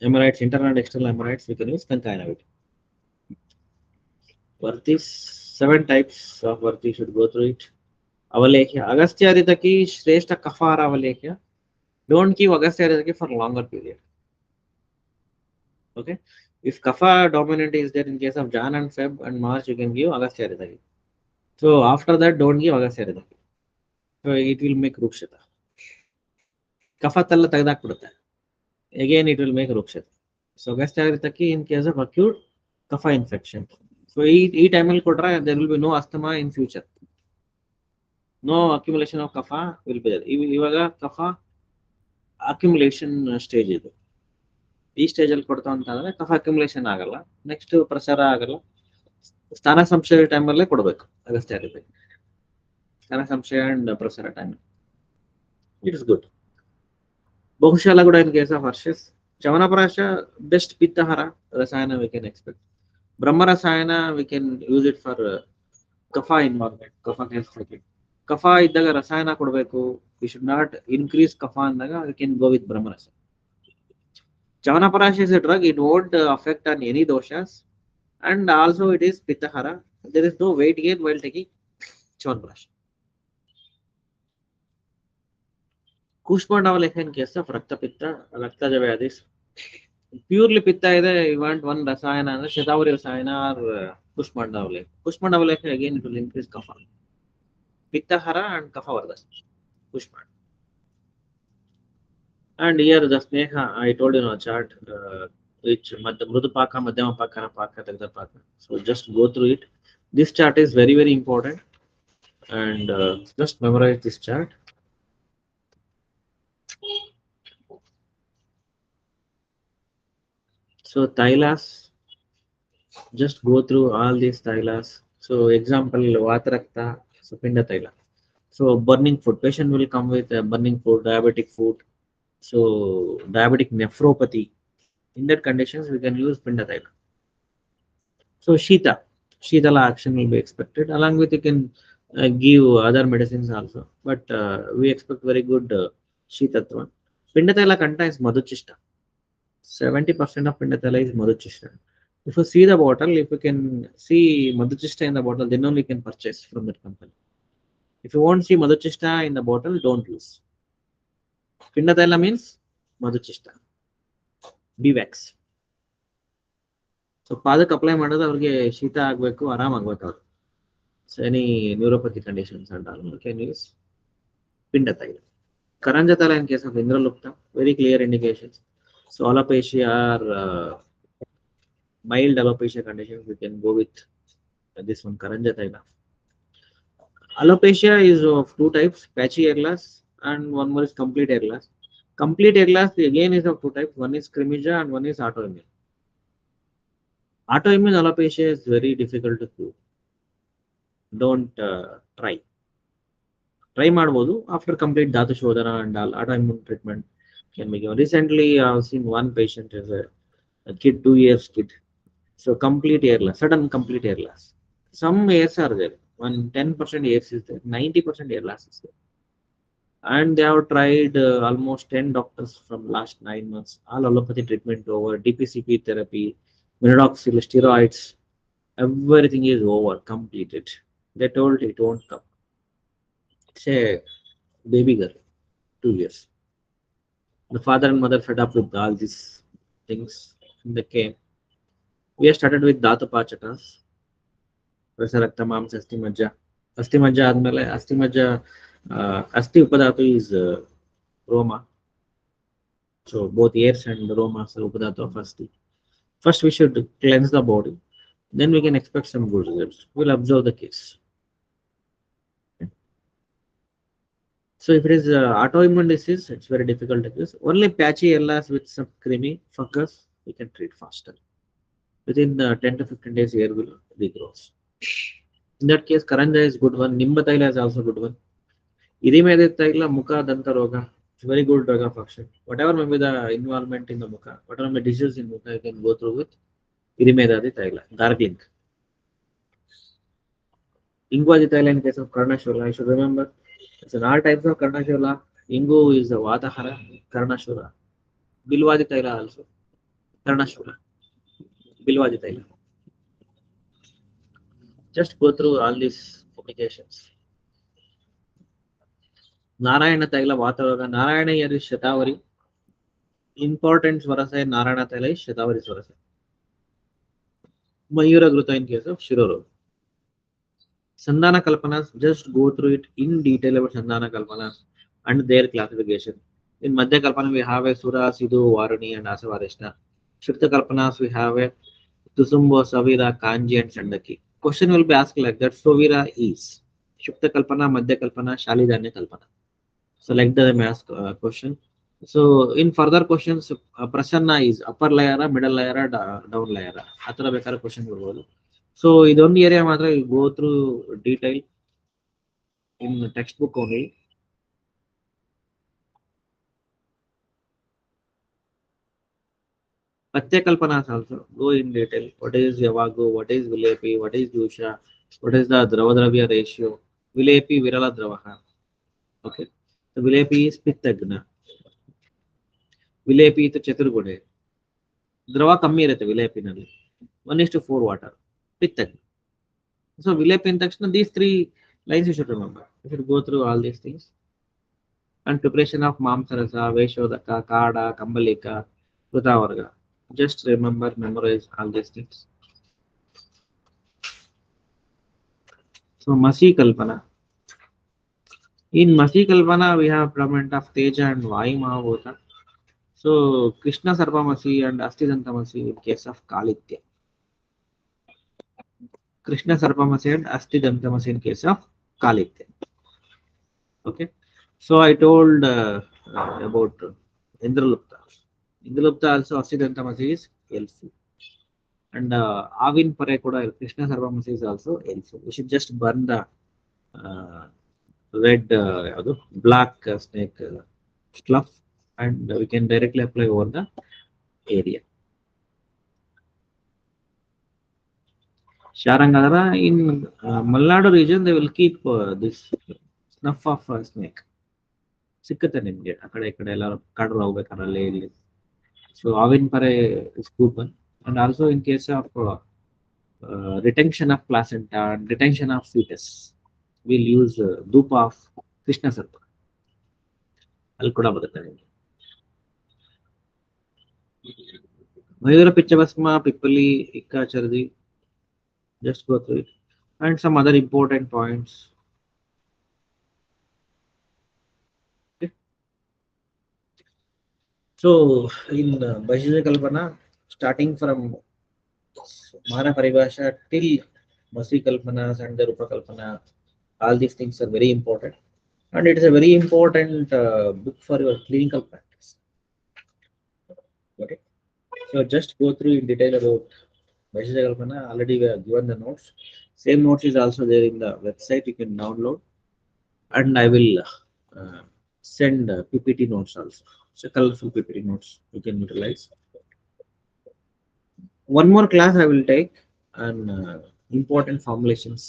Hemorrhoids, internal and external hemorrhoids, we can use Kankayana Vati. Vartis, 7 types of Varti, should go through it. Avalekya, Agastya Ritaki, Shrestha Kafara Avalekya. Don't keep Agastya Ritaki for longer period. Okay, if Kapha dominant is there in case of Jan and Feb and March, you can give Agastya Ritaki. So after that, don't give Agastya Ritaki. So it will make Rukshata. Kapha talla tagdaakbidutte. Again it will make Rukshata. So Agastya Ritaki in case of acute Kapha infection. So eat ML kodra, there will be no asthma in future. No accumulation of Kapha will be there. Ivaga Kapha accumulation stage idu. ಈ stage ಅಲ್ಲಿ ಕೊಡ್ತಾ ಅಂತಂದ್ರೆ ಕಫ accumulation ಆಗಲ್ಲ, next ಪ್ರಸಾರ ಆಗಲ್ಲ. ಸ್ಥಾನ ಸಂಶಯ ಟೈಮಲ್ಲೇ ಕೊಡಬೇಕು ಅಗಸ್ತ್ಯ ರಿತಕಿ. ಸ್ಥಾನ ಸಂಶಯ ಅಂಡ್ ಪ್ರಸಾರ ಟೈಮ್ ಇಟ್ ಇಸ್ ಗುಡ್. ಬಹುಶಃ ಕೂಡ ಇನ್ ಕೇಸ್ ಆಫ್ ಹರ್ಷಸ್ Chavanaprasha, best Pittahara Rasayana we can expect. Brahma Rasayana, we can use it for Kapha environment, Kapha health cycle. Kapha iddaga Rasayana kodbeku, we should not increase Kapha andaga, we can go with Brahma Rasayana. Chavanaprasha is a drug, it won't affect on any doshas, and also it is Pittahara. There is no weight gain while taking Chavanaprasha. Kushmandavalekhya in case of Rakta Pitta, Rakta Javadis. Purely Pitta either you want one Rasayana, Shatavari Rasayana or Kushmandavale. Kushmandavalekhya again it will increase Kapha. Pittahara and Kapha Vardas. Kushmand. And here the Sneha, I told you in a chart, which Mrudu Paka, Madhyama Paka, Paka, Tagda Paka. So just go through it. This chart is very, very important. And just memorize this chart. So Thailas, just go through all these Thailas. So example, Vatarakta, so Pinda Thaila. So burning food, patient will come with burning food, diabetic food. So diabetic nephropathy. In that conditions, we can use Pinda Thaila. So Shitala action will be expected. Along with you can give other medicines also. But we expect very good Shitatva. Pindathala contains Madhuchista. 70% of Pindathala is Madhuchista. If you see the bottle, if you can see Madhuchista in the bottle, then only you can purchase from that company. If you won't see Madhuchista in the bottle, don't use. Pindathala means Madhuchista. Bivax. So ಪಾದಕ್ಕೆ apply ಮಾಡೋದು ಅವ್ರಿಗೆ ಶೀತ ಆಗಬೇಕು, ಆರಾಮ ಆಗ್ಬೇಕು ಅವ್ರು. So any neuropathy conditions and all, you can use Pinda Thaila. Karanja Thaila in case of Indralupta, very clear indications. So alopecia or mild alopecia conditions, we can go with this one, Karanja Thaila. Alopecia is of two types, patchy hair loss and one more is complete hair loss. Complete hair loss again is of two types, one is Scrimija and one is autoimmune. Autoimmune alopecia is very difficult to cure. Don't try. Try ಮಾಡಬಹುದು after complete Dhatu Shodhana and all autoimmune treatment can be given. Recently, I've seen one patient is a kid, 2 years kid. So complete hair loss, sudden complete hair loss. Some hairs are there. One 10% hairs is there, 90% hair loss is there. And they have tried almost 10 doctors from last 9 months. All allopathy treatment over, DPCP therapy, minoxidil, steroids, everything is over, completed. They told it won't come. It's a baby girl, 2 years. The father and mother fed up with all these things. They came. We have started with Dhatupachatas, Rasarakta Mams, Asti Majja. Asti Majja Admele, Asti Majja, Asti Upadatu is Roma. So both ears and Roma are Upadatu of Asti. First, we should cleanse the body. Then we can expect some good results. We'll observe the case. So if it is autoimmune disease, it's very difficult to use. Only patchy LS with some creamy fungus, we can treat faster. Within 10 to 15 days, hair will regrow. In that case, Karanja is good one. Nimba Thaila is also good one. Irimede Thaila, Mukha Danta Roga, it's very good drug of action. Whatever may be the involvement in the Mukha, whatever may be disease in Mukha, you can go through with Irimeda Thaila, gargling. Ingwa Thaila in case of Karnashwala, I should remember. It's an all types of Karnashwala. Ingu is the Vatahara, Karnashwala. Bilwadi Thaila also. Karnashwala. Bilwadi Thaila. Just go through all these applications. Narayana Thaila Vatavaga. Narayana here is Shatavari. Important Swarasa Narayana Thaila is Shatavari Swarasa. Mayura Gruta in case of Shiroro. Sandana Kalpanas, just go through it in detail about Sandana Kalpanas and their classification. In Madhya Kalpana, we have a Sura, Sidhu, Varani, and Asavarishna. Shukta Kalpanas, we have a Tusumbo, Savira, Kanji, and Sandaki. Question will be asked like that. Sovira is Shukta Kalpana, Madhya Kalpana, Shalidanya Kalpana. So like that, I may ask a question. So in further questions, Prasanna is upper layer, middle layer, down layer. Atara bekara question ಬರ್ಬೋದು. So ಇದೊಂದು area ಮಾತ್ರ you go through detail in the textbook only. Pratyakalpanas also go in detail. What is Yavagu? What is Vilepi? What is Dusha? What is the Dravadravya ratio? Vilepi Virala Dravaha. Okay. So Vilepi is Pittagna. Vilepi is Chaturgude. ದ್ರವ ಕಮ್ಮಿ ಇರುತ್ತೆ ವಿಲೇಪಿನಲ್ಲಿ 1:4 water ಪಿತ್ತಗ್. So ವಿಲೇಪಿ in ತಕ್ಷಣ these three lines you should remember. You should go through all these things. And preparation of Mamsarasa, Veshodaka, Kada, Kambalika, Krutavarga. Just remember, memorize all these things. So Masi Kalpana. In Masi Kalpana we have predominant of Teja and Vayu Mahabhuta. So Krishna Sarvamasi and Asthidantamasi in case of Kalitya. Krishna Sarvamasi and Asthidantamasi in case of Kalitya. Okay. So I told about Indralupta. Indralupta also Asthidantamasi is helpful. And Avin Pare Kuda Krishna Sarvamasi is also helpful. We should just burn the red, black snake fluff, and we can directly apply over the area. Sharangadara in Malnadu region, they will keep this snuff of snake. ಸಿಕ್ಕತ್ತೆ ನಿಮಗೆ ಆ ಕಡೆ ಈ ಕಡೆ ಎಲ್ಲ ಕಾಡ್ರು ಹೋಗ್ಬೇಕಾದ್ರೆ ಇಲ್ಲಿ. ಸೊ ಆವಿನ ಪರೆ is good one. And also in case of retention of placenta and retention of fetus, we'll use dhupa of Krishna Sarpa. ಅಲ್ಲಿ ಕೂಡ ಬರುತ್ತೆ ನಿಮಗೆ. Mayura Pichavasma, Pippali, Ikka Chardi, just go through it. And some other important points. Okay. So in Bhaishya Kalpana, starting from Mana Paribhasha till Masi Kalpanas and the Rupa Kalpana, all these things are very important. And it is a very important book for your clinical practice. Okay. So just go through in detail about Vaishya Kalpana. Already we have given the notes. Same notes is also there in the website. You can download, and I will send PPT notes also. So colorful PPT notes you can utilize. One more class I will take on important formulations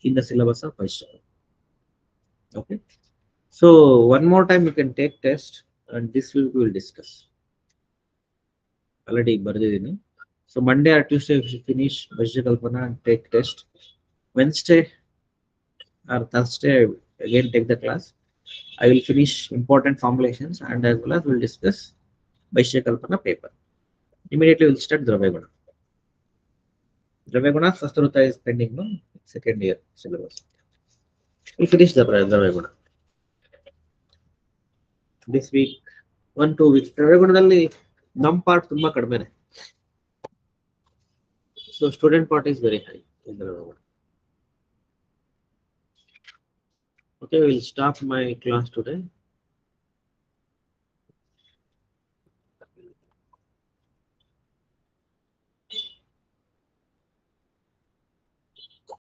in the syllabus of Vaishya. Okay. So one more time you can take test, and this week we will discuss. Already bardidini. So Monday or Tuesday we should finish Vaishya Kalpana and take test. Wednesday or Thursday again take the class. I will finish important formulations, and as well as we'll discuss Vaishya Kalpana paper. Immediately we'll start Dravaguna. Dravaguna Sastruta is pending, no? Second year syllabus. We'll finish the Dravaguna. This week, 1-2 weeks. Dravaguna num part tumba kadme. So student part is very high in Dravaguna. Okay, we'll stop my class today.